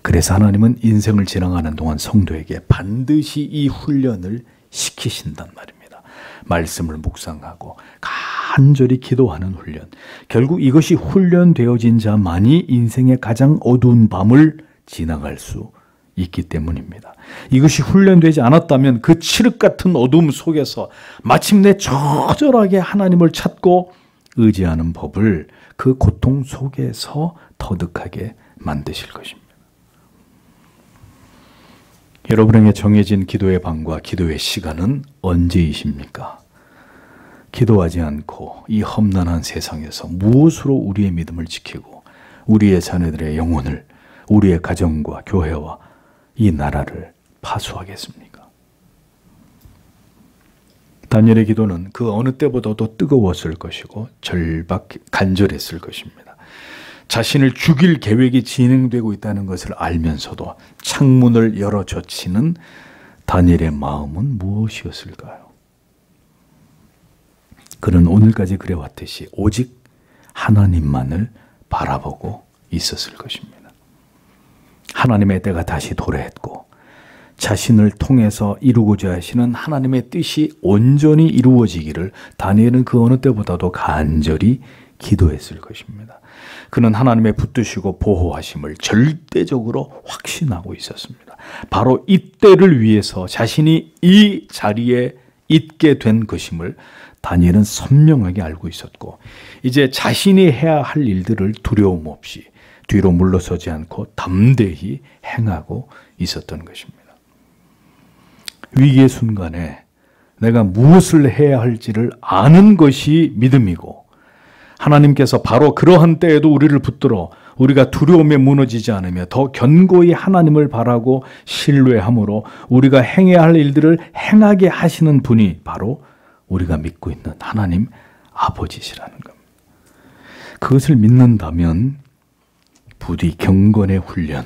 그래서 하나님은 인생을 지나가는 동안 성도에게 반드시 이 훈련을 시키신단 말입니다. 말씀을 묵상하고 간절히 기도하는 훈련. 결국 이것이 훈련되어진 자만이 인생의 가장 어두운 밤을 지나갈 수 있기 때문입니다. 이것이 훈련되지 않았다면 그 칠흑 같은 어둠 속에서 마침내 처절하게 하나님을 찾고 의지하는 법을 그 고통 속에서 터득하게 만드실 것입니다. 여러분에게 정해진 기도의 방과 기도의 시간은 언제이십니까? 기도하지 않고 이 험난한 세상에서 무엇으로 우리의 믿음을 지키고 우리의 자녀들의 영혼을, 우리의 가정과 교회와 이 나라를 파수하겠습니까? 다니엘의 기도는 그 어느 때보다도 뜨거웠을 것이고 간절했을 것입니다. 자신을 죽일 계획이 진행되고 있다는 것을 알면서도 창문을 열어 젖히는 다니엘의 마음은 무엇이었을까요? 그는 오늘까지 그래왔듯이 오직 하나님만을 바라보고 있었을 것입니다. 하나님의 때가 다시 도래했고 자신을 통해서 이루고자 하시는 하나님의 뜻이 온전히 이루어지기를 다니엘은 그 어느 때보다도 간절히 기도했을 것입니다. 그는 하나님의 붙드시고 보호하심을 절대적으로 확신하고 있었습니다. 바로 이때를 위해서 자신이 이 자리에 있게 된 것임을 다니엘은 선명하게 알고 있었고 이제 자신이 해야 할 일들을 두려움 없이 뒤로 물러서지 않고 담대히 행하고 있었던 것입니다. 위기의 순간에 내가 무엇을 해야 할지를 아는 것이 믿음이고 하나님께서 바로 그러한 때에도 우리를 붙들어 우리가 두려움에 무너지지 않으며 더 견고히 하나님을 바라고 신뢰함으로 우리가 행해야 할 일들을 행하게 하시는 분이 바로 우리가 믿고 있는 하나님 아버지시라는 겁니다. 그것을 믿는다면 부디 경건의 훈련,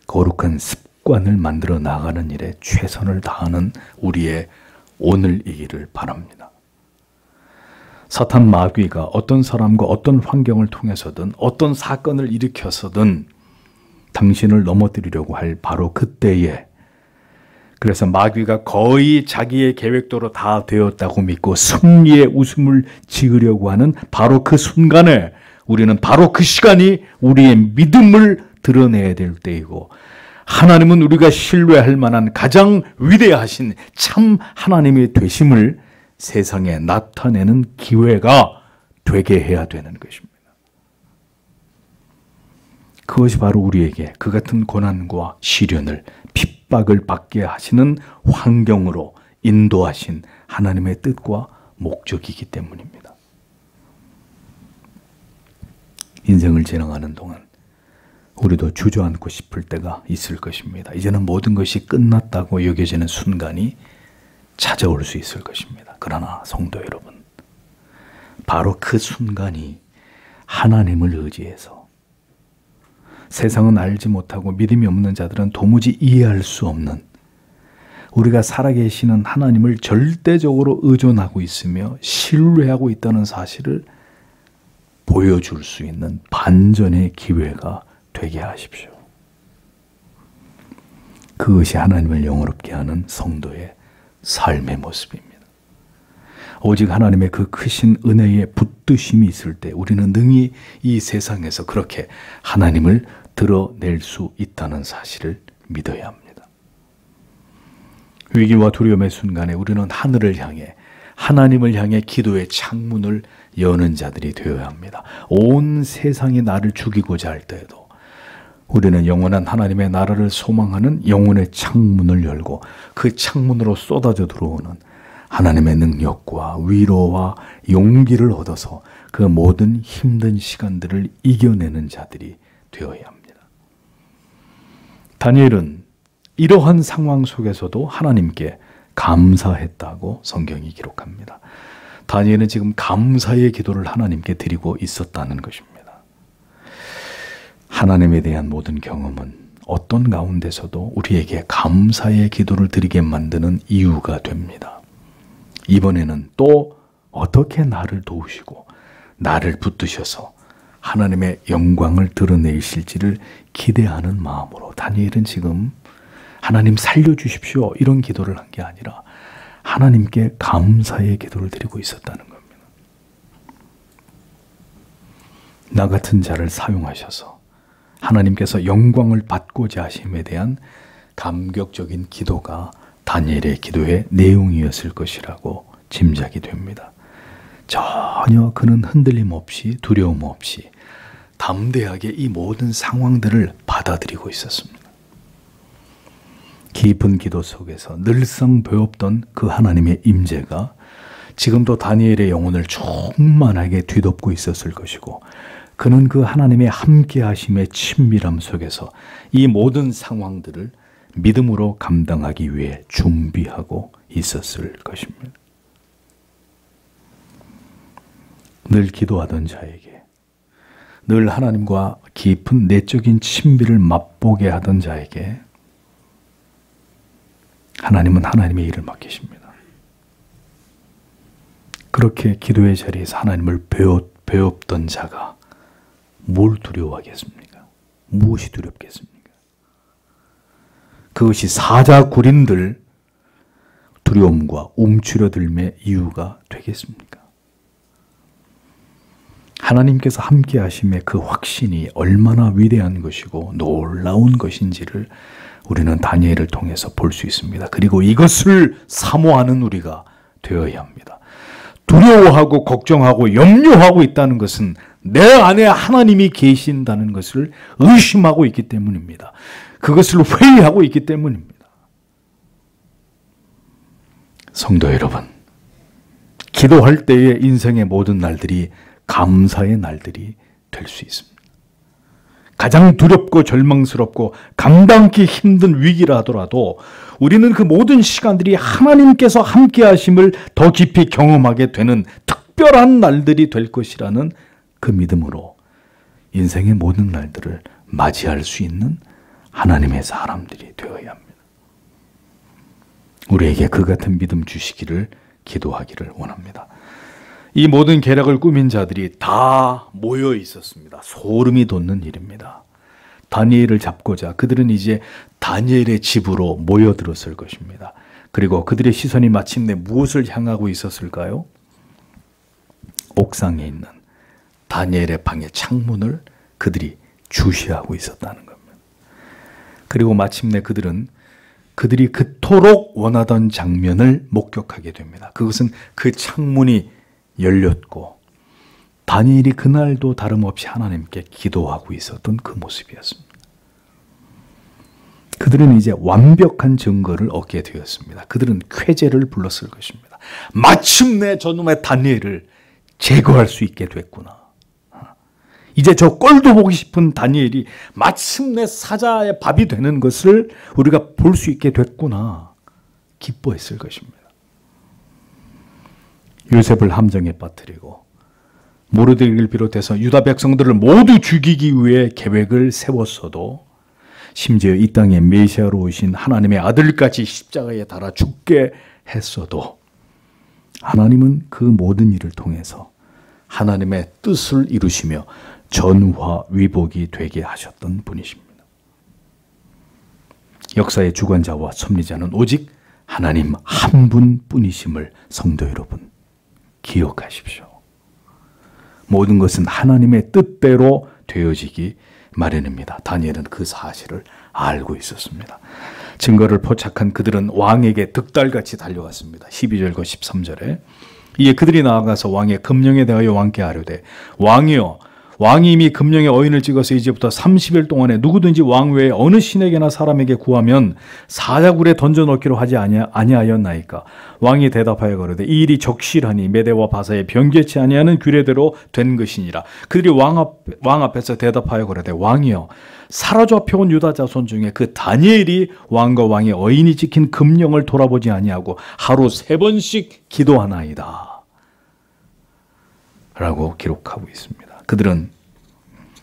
거룩한 습관을 만들어 나가는 일에 최선을 다하는 우리의 오늘이기를 바랍니다. 사탄 마귀가 어떤 사람과 어떤 환경을 통해서든 어떤 사건을 일으켜서든 당신을 넘어뜨리려고 할 바로 그때에 그래서 마귀가 거의 자기의 계획대로 다 되었다고 믿고 승리의 웃음을 지으려고 하는 바로 그 순간에 우리는 바로 그 시간이 우리의 믿음을 드러내야 될 때이고 하나님은 우리가 신뢰할 만한 가장 위대하신 참 하나님의 되심을 세상에 나타내는 기회가 되게 해야 되는 것입니다. 그것이 바로 우리에게 그 같은 고난과 시련을 핍박을 받게 하시는 환경으로 인도하신 하나님의 뜻과 목적이기 때문입니다. 인생을 지나가는 동안 우리도 주저앉고 싶을 때가 있을 것입니다. 이제는 모든 것이 끝났다고 여겨지는 순간이 찾아올 수 있을 것입니다. 그러나 성도 여러분, 바로 그 순간이 하나님을 의지해서 세상은 알지 못하고 믿음이 없는 자들은 도무지 이해할 수 없는 우리가 살아계시는 하나님을 절대적으로 의존하고 있으며 신뢰하고 있다는 사실을 보여줄 수 있는 반전의 기회가 되게 하십시오. 그것이 하나님을 영원롭게 하는 성도의 삶의 모습입니다. 오직 하나님의 그 크신 은혜의 붙드심이 있을 때 우리는 능히 이 세상에서 그렇게 하나님을 드러낼 수 있다는 사실을 믿어야 합니다. 위기와 두려움의 순간에 우리는 하늘을 향해 하나님을 향해 기도의 창문을 여는 자들이 되어야 합니다. 온 세상이 나를 죽이고자 할 때에도 우리는 영원한 하나님의 나라를 소망하는 영혼의 창문을 열고 그 창문으로 쏟아져 들어오는 하나님의 능력과 위로와 용기를 얻어서 그 모든 힘든 시간들을 이겨내는 자들이 되어야 합니다. 다니엘은 이러한 상황 속에서도 하나님께 감사했다고 성경이 기록합니다. 다니엘은 지금 감사의 기도를 하나님께 드리고 있었다는 것입니다. 하나님에 대한 모든 경험은 어떤 가운데서도 우리에게 감사의 기도를 드리게 만드는 이유가 됩니다. 이번에는 또 어떻게 나를 도우시고 나를 붙드셔서 하나님의 영광을 드러내실지를 기대하는 마음으로 다니엘은 지금 하나님 살려주십시오 이런 기도를 한 게 아니라 하나님께 감사의 기도를 드리고 있었다는 겁니다. 나 같은 자를 사용하셔서 하나님께서 영광을 받고자 하심에 대한 감격적인 기도가 다니엘의 기도의 내용이었을 것이라고 짐작이 됩니다. 전혀 그는 흔들림 없이 두려움 없이 담대하게 이 모든 상황들을 받아들이고 있었습니다. 깊은 기도 속에서 늘상 배웠던 그 하나님의 임재가 지금도 다니엘의 영혼을 충만하게 뒤덮고 있었을 것이고 그는 그 하나님의 함께하심의 친밀함 속에서 이 모든 상황들을 믿음으로 감당하기 위해 준비하고 있었을 것입니다. 늘 기도하던 자에게, 늘 하나님과 깊은 내적인 친밀을 맛보게 하던 자에게 하나님은 하나님의 일을 맡기십니다. 그렇게 기도의 자리에서 하나님을 배웠던 자가 뭘 두려워하겠습니까? 무엇이 두렵겠습니까? 그것이 사자굴인들 두려움과 움츠러들매 이유가 되겠습니까? 하나님께서 함께 하심의 그 확신이 얼마나 위대한 것이고 놀라운 것인지를 우리는 다니엘을 통해서 볼 수 있습니다. 그리고 이것을 사모하는 우리가 되어야 합니다. 두려워하고 걱정하고 염려하고 있다는 것은 내 안에 하나님이 계신다는 것을 의심하고 있기 때문입니다. 그것을 회의하고 있기 때문입니다. 성도 여러분, 기도할 때의 인생의 모든 날들이 감사의 날들이 될 수 있습니다. 가장 두렵고 절망스럽고 감당하기 힘든 위기라 하더라도 우리는 그 모든 시간들이 하나님께서 함께 하심을 더 깊이 경험하게 되는 특별한 날들이 될 것이라는 그 믿음으로 인생의 모든 날들을 맞이할 수 있는 하나님의 사람들이 되어야 합니다. 우리에게 그 같은 믿음 주시기를 기도하기를 원합니다. 이 모든 계략을 꾸민 자들이 다 모여 있었습니다. 소름이 돋는 일입니다. 다니엘을 잡고자 그들은 이제 다니엘의 집으로 모여들었을 것입니다. 그리고 그들의 시선이 마침내 무엇을 향하고 있었을까요? 옥상에 있는 다니엘의 방의 창문을 그들이 주시하고 있었다는 겁니다. 그리고 마침내 그들이 그토록 원하던 장면을 목격하게 됩니다. 그것은 그 창문이 열렸고 다니엘이 그날도 다름없이 하나님께 기도하고 있었던 그 모습이었습니다. 그들은 이제 완벽한 증거를 얻게 되었습니다. 그들은 쾌재를 불렀을 것입니다. 마침내 저놈의 다니엘을 제거할 수 있게 됐구나. 이제 저 꼴도 보기 싶은 다니엘이 마침내 사자의 밥이 되는 것을 우리가 볼 수 있게 됐구나. 기뻐했을 것입니다. 요셉을 함정에 빠뜨리고 모르드게를 비롯해서 유다 백성들을 모두 죽이기 위해 계획을 세웠어도 심지어 이 땅에 메시아로 오신 하나님의 아들까지 십자가에 달아 죽게 했어도 하나님은 그 모든 일을 통해서 하나님의 뜻을 이루시며 전화위복이 되게 하셨던 분이십니다. 역사의 주관자와 섭리자는 오직 하나님 한 분뿐이심을 성도 여러분 기억하십시오. 모든 것은 하나님의 뜻대로 되어지기 마련입니다. 다니엘은 그 사실을 알고 있었습니다. 증거를 포착한 그들은 왕에게 득달같이 달려갔습니다. 12절과 13절에 이에 그들이 나아가서 왕의 금령에 대하여 왕께 아뢰되 왕이여 왕이 이미 금령의 어인을 찍어서 이제부터 30일 동안에 누구든지 왕 외에 어느 신에게나 사람에게 구하면 사자굴에 던져넣기로 하지 아니하였나이까. 왕이 대답하여 가로되 이 일이 적실하니 메대와 바사에 변개치 아니하는 규례대로 된 것이니라. 그들이 왕 앞에서 대답하여 가로되 왕이여 사로잡혀온 유다 자손 중에 그 다니엘이 왕과 왕의 어인이 지킨 금령을 돌아보지 아니하고 하루 3번씩 기도하나이다 라고 기록하고 있습니다. 그들은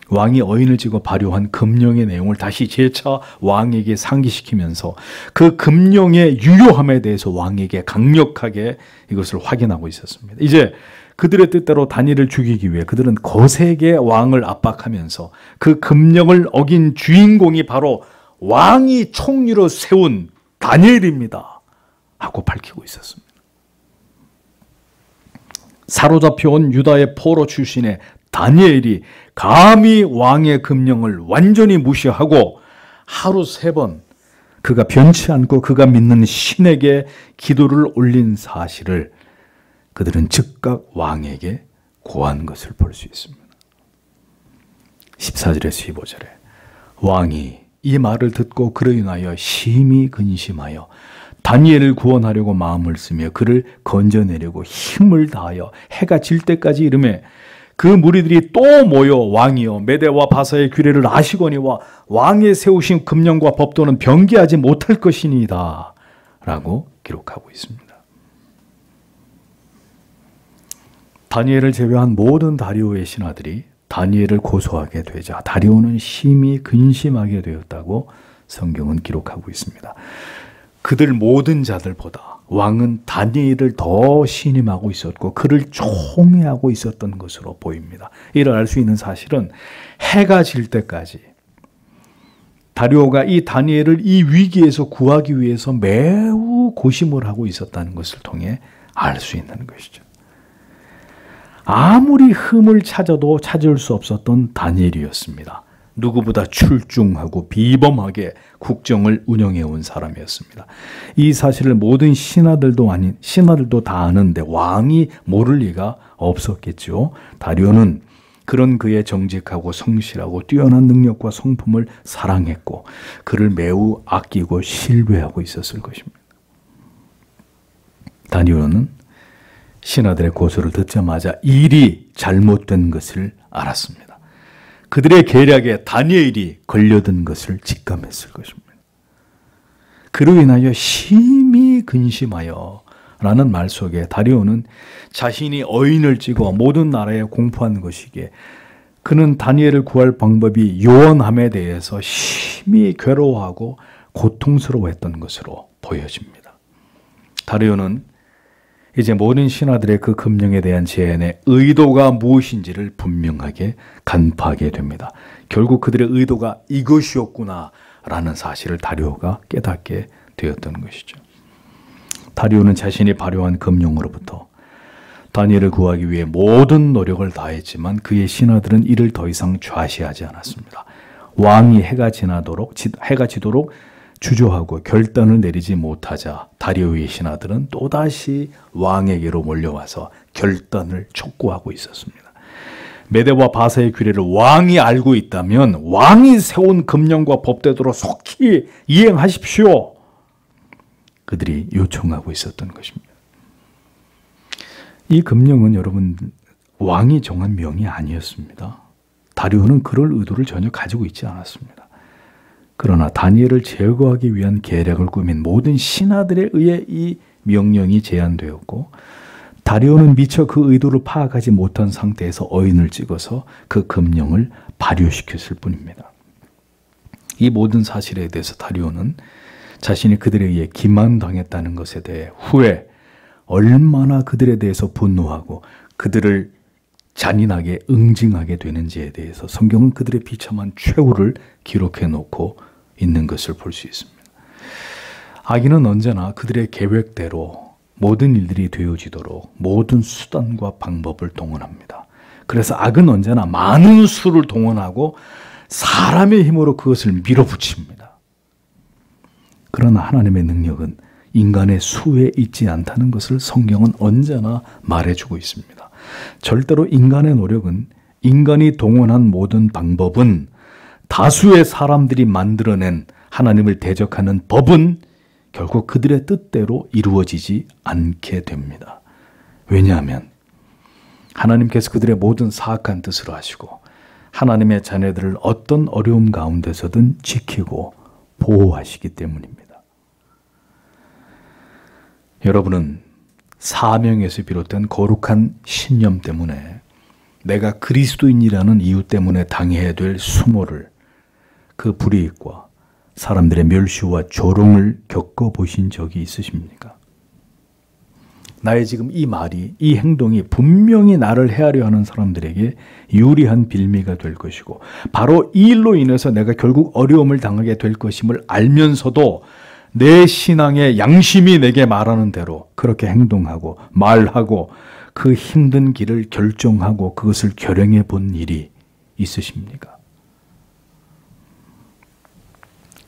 왕이 어인을 찍어 발효한 금령의 내용을 다시 재차 왕에게 상기시키면서 그 금령의 유효함에 대해서 왕에게 강력하게 이것을 확인하고 있었습니다. 이제 그들의 뜻대로 다니엘을 죽이기 위해 그들은 거세게 왕을 압박하면서 그 금령을 어긴 주인공이 바로 왕이 총리로 세운 다니엘입니다 하고 밝히고 있었습니다. 사로잡혀온 유다의 포로 출신의 다니엘이 감히 왕의 금령을 완전히 무시하고 하루 3번 그가 변치 않고 그가 믿는 신에게 기도를 올린 사실을 그들은 즉각 왕에게 고한 것을 볼 수 있습니다. 14절에서 15절에 왕이 이 말을 듣고 그로 인하여 심히 근심하여 다니엘을 구원하려고 마음을 쓰며 그를 건져내려고 힘을 다하여 해가 질 때까지 이르매 그 무리들이 또 모여 왕이여 메대와 바사의 규례를 아시거니와 왕의 세우신 금령과 법도는 변개하지 못할 것이니이다 라고 기록하고 있습니다. 다니엘을 제외한 모든 다리오의 신하들이 다니엘을 고소하게 되자 다리오는 심히 근심하게 되었다고 성경은 기록하고 있습니다. 그들 모든 자들보다 왕은 다니엘을 더 신임하고 있었고 그를 총애하고 있었던 것으로 보입니다. 이를 알 수 있는 사실은 해가 질 때까지 다리오가 이 다니엘을 이 위기에서 구하기 위해서 매우 고심을 하고 있었다는 것을 통해 알 수 있는 것이죠. 아무리 흠을 찾아도 찾을 수 없었던 다니엘이었습니다. 누구보다 출중하고 비범하게 국정을 운영해온 사람이었습니다. 이 사실을 모든 신하들도 다 아는데 왕이 모를 리가 없었겠죠. 다리오는 그런 그의 정직하고 성실하고 뛰어난 능력과 성품을 사랑했고 그를 매우 아끼고 신뢰하고 있었을 것입니다. 다니엘은 신하들의 고소를 듣자마자 일이 잘못된 것을 알았습니다. 그들의 계략에 다니엘이 걸려든 것을 직감했을 것입니다. 그로 인하여 심히 근심하여 라는 말 속에 다리오는 자신이 어인을 찍어 모든 나라에 공포한 것이기에 그는 다니엘을 구할 방법이 요원함에 대해서 심히 괴로워하고 고통스러워했던 것으로 보여집니다. 다리오는 이제 모든 신하들의 그 금령에 대한 제안의 의도가 무엇인지를 분명하게 간파하게 됩니다. 결국 그들의 의도가 이것이었구나라는 사실을 다리오가 깨닫게 되었던 것이죠. 다리오는 자신이 발효한 금령으로부터 다니엘을 구하기 위해 모든 노력을 다했지만 그의 신하들은 이를 더 이상 좌시하지 않았습니다. 왕이 해가 지도록 주저하고 결단을 내리지 못하자 다리오의 신하들은 또다시 왕에게로 몰려와서 결단을 촉구하고 있었습니다. 메대와 바사의 규례를 왕이 알고 있다면 왕이 세운 금령과 법대로 속히 이행하십시오. 그들이 요청하고 있었던 것입니다. 이 금령은 여러분 왕이 정한 명이 아니었습니다. 다리오는 그럴 의도를 전혀 가지고 있지 않았습니다. 그러나 다니엘을 제거하기 위한 계략을 꾸민 모든 신하들에 의해 이 명령이 제안되었고 다리오는 미처 그 의도를 파악하지 못한 상태에서 어인을 찍어서 그 금령을 발효시켰을 뿐입니다. 이 모든 사실에 대해서 다리오는 자신이 그들에 의해 기만당했다는 것에 대해 후에 얼마나 그들에 대해서 분노하고 그들을 잔인하게 응징하게 되는지에 대해서 성경은 그들의 비참한 최후를 기록해 놓고 있는 것을 볼 수 있습니다. 악인은 언제나 그들의 계획대로 모든 일들이 되어지도록 모든 수단과 방법을 동원합니다. 그래서 악은 언제나 많은 수를 동원하고 사람의 힘으로 그것을 밀어붙입니다. 그러나 하나님의 능력은 인간의 수에 있지 않다는 것을 성경은 언제나 말해주고 있습니다. 절대로 인간의 노력은 인간이 동원한 모든 방법은 다수의 사람들이 만들어낸 하나님을 대적하는 법은 결국 그들의 뜻대로 이루어지지 않게 됩니다. 왜냐하면 하나님께서 그들의 모든 사악한 뜻을 아시고 하나님의 자녀들을 어떤 어려움 가운데서든 지키고 보호하시기 때문입니다. 여러분은 사명에서 비롯된 거룩한 신념 때문에 내가 그리스도인이라는 이유 때문에 당해야 될 수모를, 그 불이익과 사람들의 멸시와 조롱을 겪어보신 적이 있으십니까? 나의 지금 이 말이, 이 행동이 분명히 나를 헤아려 하는 사람들에게 유리한 빌미가 될 것이고 바로 이 일로 인해서 내가 결국 어려움을 당하게 될 것임을 알면서도 내 신앙의 양심이 내게 말하는 대로 그렇게 행동하고 말하고 그 힘든 길을 결정하고 그것을 결행해 본 일이 있으십니까?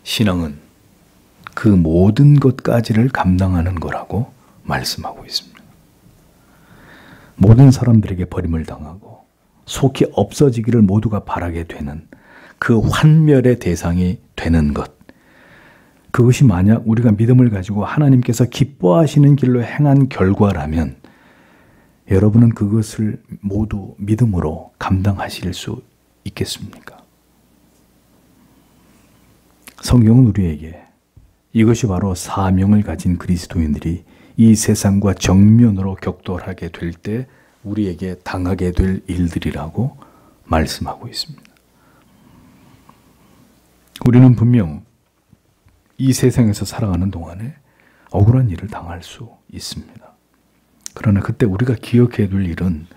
신앙은 그 모든 것까지를 감당하는 거라고 말씀하고 있습니다. 모든 사람들에게 버림을 당하고 속히 없어지기를 모두가 바라게 되는 그 환멸의 대상이 되는 것, 그것이 만약 우리가 믿음을 가지고 하나님께서 기뻐하시는 길로 행한 결과라면 여러분은 그것을 모두 믿음으로 감당하실 수 있겠습니까? 성경은 우리에게 이것이 바로 사명을 가진 그리스도인들이 이 세상과 정면으로 격돌하게 될 때 우리에게 당하게 될 일들이라고 말씀하고 있습니다. 우리는 분명 이 세상에서 살아가는 동안에 억울한 일을 당할 수 있습니다. 그러나 그때 우리가 기억해야 될 일은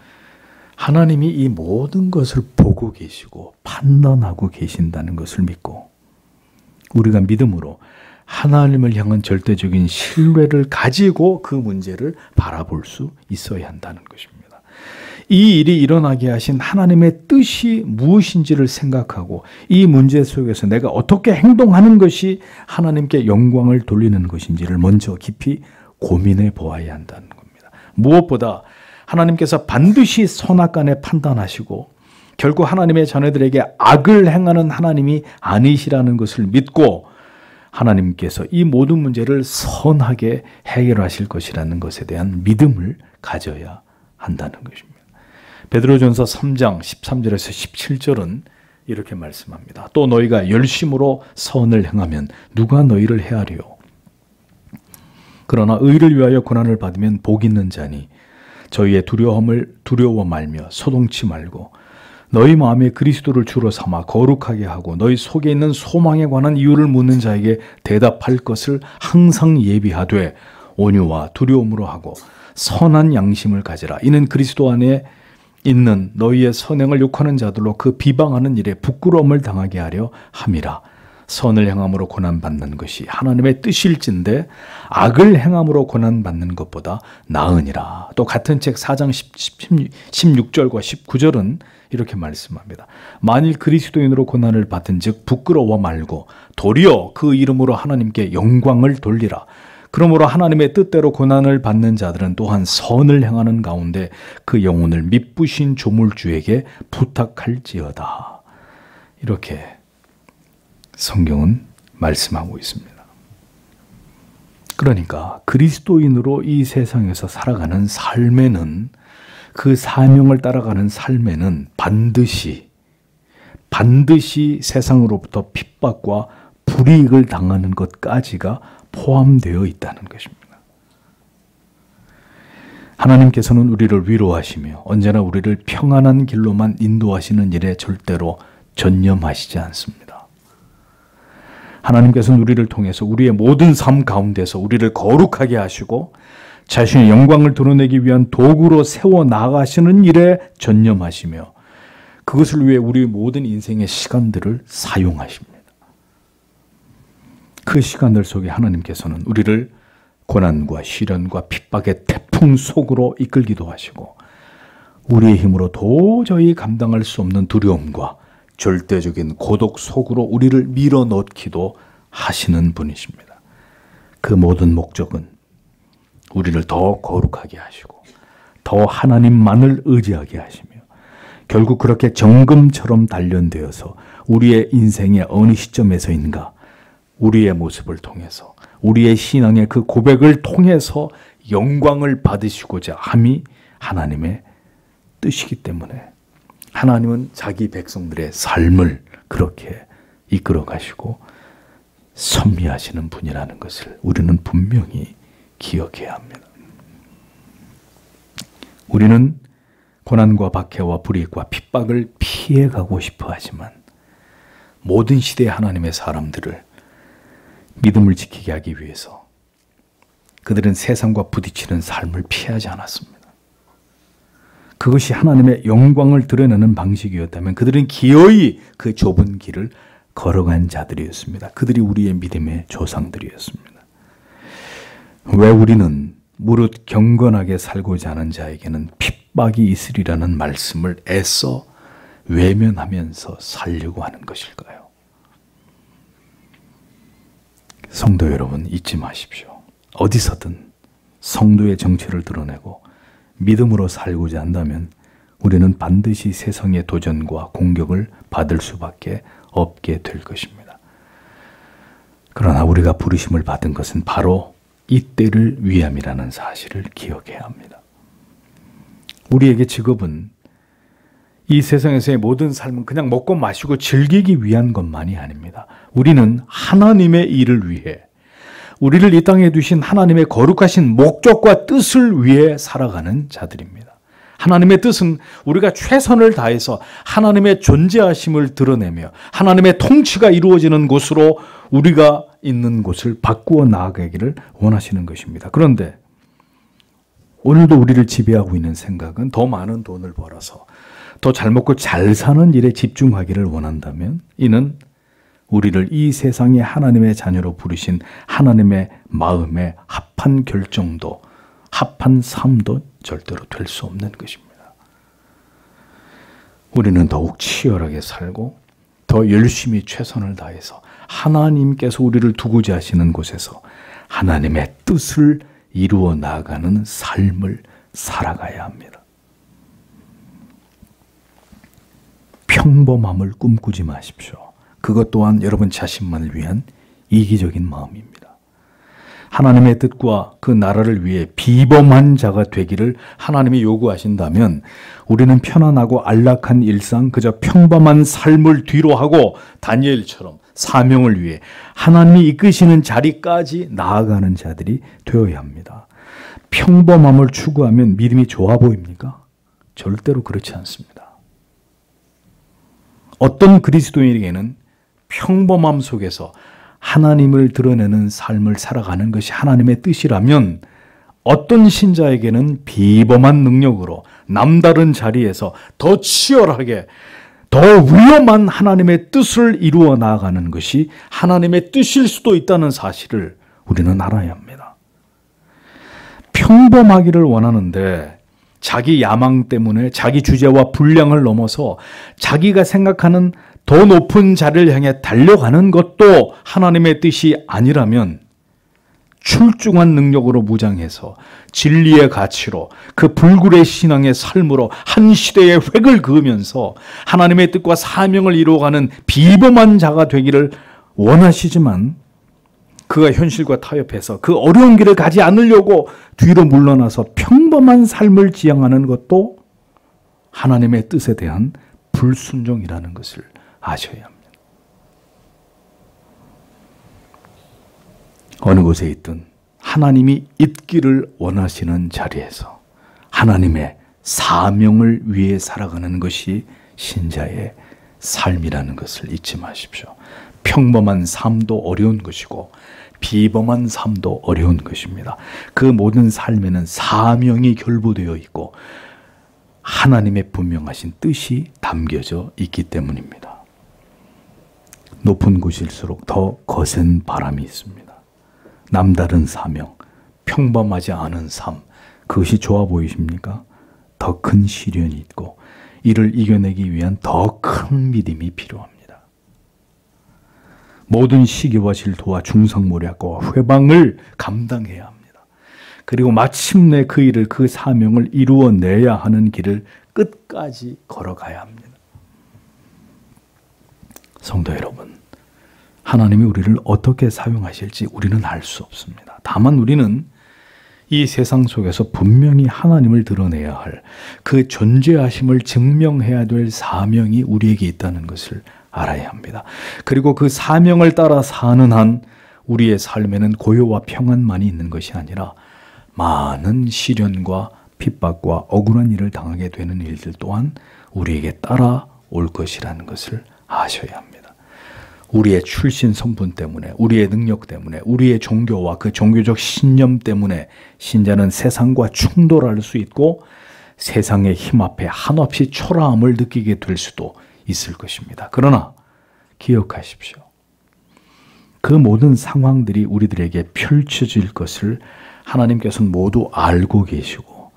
하나님이 이 모든 것을 보고 계시고 판단하고 계신다는 것을 믿고 우리가 믿음으로 하나님을 향한 절대적인 신뢰를 가지고 그 문제를 바라볼 수 있어야 한다는 것입니다. 이 일이 일어나게 하신 하나님의 뜻이 무엇인지를 생각하고 이 문제 속에서 내가 어떻게 행동하는 것이 하나님께 영광을 돌리는 것인지를 먼저 깊이 고민해 보아야 한다는 겁니다. 무엇보다 하나님께서 반드시 선악간에 판단하시고 결국 하나님의 자녀들에게 악을 행하는 하나님이 아니시라는 것을 믿고 하나님께서 이 모든 문제를 선하게 해결하실 것이라는 것에 대한 믿음을 가져야 한다는 것입니다. 베드로전서 3장 13절에서 17절은 이렇게 말씀합니다. 또 너희가 열심으로 선을 행하면 누가 너희를 헤아려? 그러나 의를 위하여 고난을 받으면 복 있는 자니 저희의 두려움을 두려워 말며 소동치 말고 너희 마음에 그리스도를 주로 삼아 거룩하게 하고 너희 속에 있는 소망에 관한 이유를 묻는 자에게 대답할 것을 항상 예비하되 온유와 두려움으로 하고 선한 양심을 가지라. 이는 그리스도 안에 있는 너희의 선행을 욕하는 자들로 그 비방하는 일에 부끄러움을 당하게 하려 함이라. 선을 행함으로 고난받는 것이 하나님의 뜻일진데 악을 행함으로 고난받는 것보다 나으니라. 또 같은 책 4장 16절과 19절은 이렇게 말씀합니다. 만일 그리스도인으로 고난을 받은 즉 부끄러워 말고 도리어 그 이름으로 하나님께 영광을 돌리라. 그러므로 하나님의 뜻대로 고난을 받는 자들은 또한 선을 행하는 가운데 그 영혼을 미쁘신 조물주에게 부탁할지어다. 이렇게 성경은 말씀하고 있습니다. 그러니까 그리스도인으로 이 세상에서 살아가는 삶에는, 그 사명을 따라가는 삶에는 반드시 세상으로부터 핍박과 불이익을 당하는 것까지가 포함되어 있다는 것입니다. 하나님께서는 우리를 위로하시며 언제나 우리를 평안한 길로만 인도하시는 일에 절대로 전념하시지 않습니다. 하나님께서는 우리를 통해서 우리의 모든 삶 가운데서 우리를 거룩하게 하시고 자신의 영광을 드러내기 위한 도구로 세워 나가시는 일에 전념하시며 그것을 위해 우리 모든 인생의 시간들을 사용하십니다. 그 시간들 속에 하나님께서는 우리를 고난과 시련과 핍박의 태풍 속으로 이끌기도 하시고 우리의 힘으로 도저히 감당할 수 없는 두려움과 절대적인 고독 속으로 우리를 밀어넣기도 하시는 분이십니다. 그 모든 목적은 우리를 더 거룩하게 하시고 더 하나님만을 의지하게 하시며 결국 그렇게 정금처럼 단련되어서 우리의 인생의 어느 시점에서인가 우리의 모습을 통해서 우리의 신앙의 그 고백을 통해서 영광을 받으시고자 함이 하나님의 뜻이기 때문에 하나님은 자기 백성들의 삶을 그렇게 이끌어 가시고 섭리하시는 분이라는 것을 우리는 분명히 기억해야 합니다. 우리는 고난과 박해와 불이익과 핍박을 피해가고 싶어 하지만 모든 시대의 하나님의 사람들을 믿음을 지키게 하기 위해서 그들은 세상과 부딪히는 삶을 피하지 않았습니다. 그것이 하나님의 영광을 드러내는 방식이었다면 그들은 기어이 그 좁은 길을 걸어간 자들이었습니다. 그들이 우리의 믿음의 조상들이었습니다. 왜 우리는 무릇 경건하게 살고자 하는 자에게는 핍박이 있으리라는 말씀을 애써 외면하면서 살려고 하는 것일까요? 성도 여러분, 잊지 마십시오. 어디서든 성도의 정체를 드러내고 믿음으로 살고자 한다면 우리는 반드시 세상의 도전과 공격을 받을 수밖에 없게 될 것입니다. 그러나 우리가 부르심을 받은 것은 바로 이때를 위함이라는 사실을 기억해야 합니다. 우리에게 직업은 이 세상에서의 모든 삶은 그냥 먹고 마시고 즐기기 위한 것만이 아닙니다. 우리는 하나님의 일을 위해 우리를 이 땅에 두신 하나님의 거룩하신 목적과 뜻을 위해 살아가는 자들입니다. 하나님의 뜻은 우리가 최선을 다해서 하나님의 존재하심을 드러내며 하나님의 통치가 이루어지는 곳으로 우리가 있는 곳을 바꾸어 나아가기를 원하시는 것입니다. 그런데 오늘도 우리를 지배하고 있는 생각은 더 많은 돈을 벌어서 더 잘 먹고 잘 사는 일에 집중하기를 원한다면 이는 우리를 이 세상에 하나님의 자녀로 부르신 하나님의 마음에 합한 결정도 합한 삶도 절대로 될 수 없는 것입니다. 우리는 더욱 치열하게 살고 더 열심히 최선을 다해서 하나님께서 우리를 두고자 하시는 곳에서 하나님의 뜻을 이루어 나아가는 삶을 살아가야 합니다. 평범함을 꿈꾸지 마십시오. 그것 또한 여러분 자신만을 위한 이기적인 마음입니다. 하나님의 뜻과 그 나라를 위해 비범한 자가 되기를 하나님이 요구하신다면 우리는 편안하고 안락한 일상, 그저 평범한 삶을 뒤로하고 다니엘처럼 사명을 위해 하나님이 이끄시는 자리까지 나아가는 자들이 되어야 합니다. 평범함을 추구하면 믿음이 좋아 보입니까? 절대로 그렇지 않습니다. 어떤 그리스도인에게는 평범함 속에서 하나님을 드러내는 삶을 살아가는 것이 하나님의 뜻이라면 어떤 신자에게는 비범한 능력으로 남다른 자리에서 더 치열하게 더 위험한 하나님의 뜻을 이루어 나아가는 것이 하나님의 뜻일 수도 있다는 사실을 우리는 알아야 합니다. 평범하기를 원하는데 자기 야망 때문에 자기 주제와 분량을 넘어서 자기가 생각하는 더 높은 자리를 향해 달려가는 것도 하나님의 뜻이 아니라면 출중한 능력으로 무장해서 진리의 가치로 그 불굴의 신앙의 삶으로 한 시대의 획을 그으면서 하나님의 뜻과 사명을 이루어가는 비범한 자가 되기를 원하시지만 그가 현실과 타협해서 그 어려운 길을 가지 않으려고 뒤로 물러나서 평범한 삶을 지향하는 것도 하나님의 뜻에 대한 불순종이라는 것을 아셔야 합니다. 어느 곳에 있든 하나님이 있기를 원하시는 자리에서 하나님의 사명을 위해 살아가는 것이 신자의 삶이라는 것을 잊지 마십시오. 평범한 삶도 어려운 것이고 비범한 삶도 어려운 것입니다. 그 모든 삶에는 사명이 결부되어 있고 하나님의 분명하신 뜻이 담겨져 있기 때문입니다. 높은 곳일수록 더 거센 바람이 있습니다. 남다른 사명, 평범하지 않은 삶, 그것이 좋아 보이십니까? 더 큰 시련이 있고 이를 이겨내기 위한 더 큰 믿음이 필요합니다. 모든 시기와 질투와 중상모략과 회방을 감당해야 합니다. 그리고 마침내 그 일을, 그 사명을 이루어내야 하는 길을 끝까지 걸어가야 합니다. 성도 여러분, 하나님이 우리를 어떻게 사용하실지 우리는 알 수 없습니다. 다만 우리는 이 세상 속에서 분명히 하나님을 드러내야 할 그 존재하심을 증명해야 될 사명이 우리에게 있다는 것을 알아야 합니다. 그리고 그 사명을 따라 사는 한 우리의 삶에는 고요와 평안만이 있는 것이 아니라 많은 시련과 핍박과 억울한 일을 당하게 되는 일들 또한 우리에게 따라올 것이라는 것을 아셔야 합니다. 우리의 출신 성분 때문에, 우리의 능력 때문에, 우리의 종교와 그 종교적 신념 때문에 신자는 세상과 충돌할 수 있고 세상의 힘 앞에 한없이 초라함을 느끼게 될 수도 있을 것입니다. 그러나 기억하십시오. 그 모든 상황들이 우리들에게 펼쳐질 것을 하나님께서는 모두 알고 계시고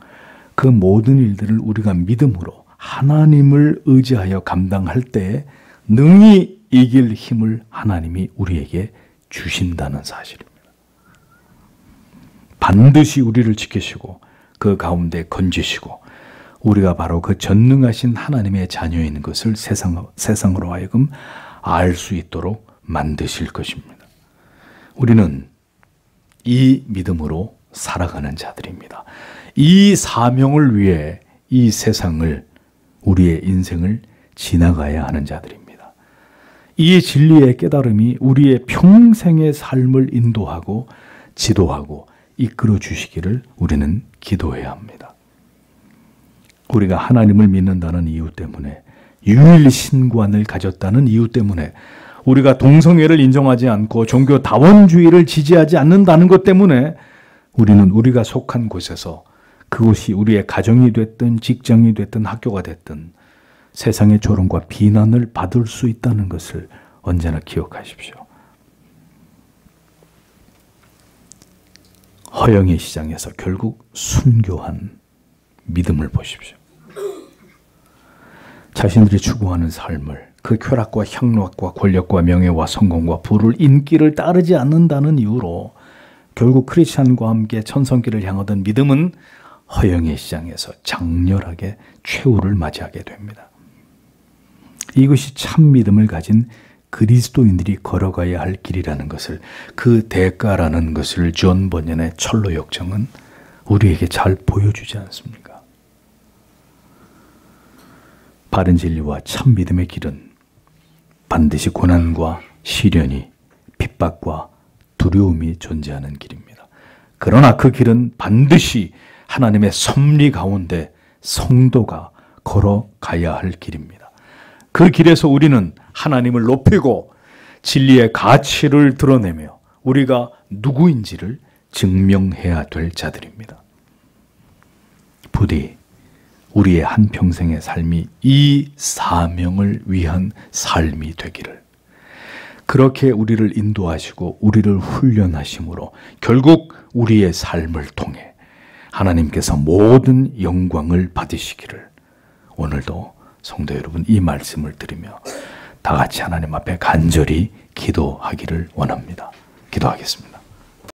그 모든 일들을 우리가 믿음으로 하나님을 의지하여 감당할 때에 능히 이길 힘을 하나님이 우리에게 주신다는 사실입니다. 반드시 우리를 지키시고 그 가운데 건지시고 우리가 바로 그 전능하신 하나님의 자녀인 것을 세상으로 하여금 알 수 있도록 만드실 것입니다. 우리는 이 믿음으로 살아가는 자들입니다. 이 사명을 위해 이 세상을, 우리의 인생을 지나가야 하는 자들입니다. 이 진리의 깨달음이 우리의 평생의 삶을 인도하고 지도하고 이끌어 주시기를 우리는 기도해야 합니다. 우리가 하나님을 믿는다는 이유 때문에, 유일신관을 가졌다는 이유 때문에, 우리가 동성애를 인정하지 않고 종교 다원주의를 지지하지 않는다는 것 때문에 우리는 우리가 속한 곳에서, 그곳이 우리의 가정이 됐든 직장이 됐든 학교가 됐든 세상의 조롱과 비난을 받을 수 있다는 것을 언제나 기억하십시오. 허영의 시장에서 결국 순교한 믿음을 보십시오. 자신들이 추구하는 삶을, 그 쾌락과 향락과 권력과 명예와 성공과 부를, 인기를 따르지 않는다는 이유로 결국 크리스찬과 함께 천성길을 향하던 믿음은 허영의 시장에서 장렬하게 최후를 맞이하게 됩니다. 이것이 참 믿음을 가진 그리스도인들이 걸어가야 할 길이라는 것을, 그 대가라는 것을 존 번연의 철로 역정은 우리에게 잘 보여주지 않습니까? 바른 진리와 참 믿음의 길은 반드시 고난과 시련이, 핍박과 두려움이 존재하는 길입니다. 그러나 그 길은 반드시 하나님의 섭리 가운데 성도가 걸어가야 할 길입니다. 그 길에서 우리는 하나님을 높이고 진리의 가치를 드러내며 우리가 누구인지를 증명해야 될 자들입니다. 부디 우리의 한평생의 삶이 이 사명을 위한 삶이 되기를, 그렇게 우리를 인도하시고 우리를 훈련하심으로 결국 우리의 삶을 통해 하나님께서 모든 영광을 받으시기를 오늘도 성도 여러분 이 말씀을 드리며 다 같이 하나님 앞에 간절히 기도하기를 원합니다. 기도하겠습니다.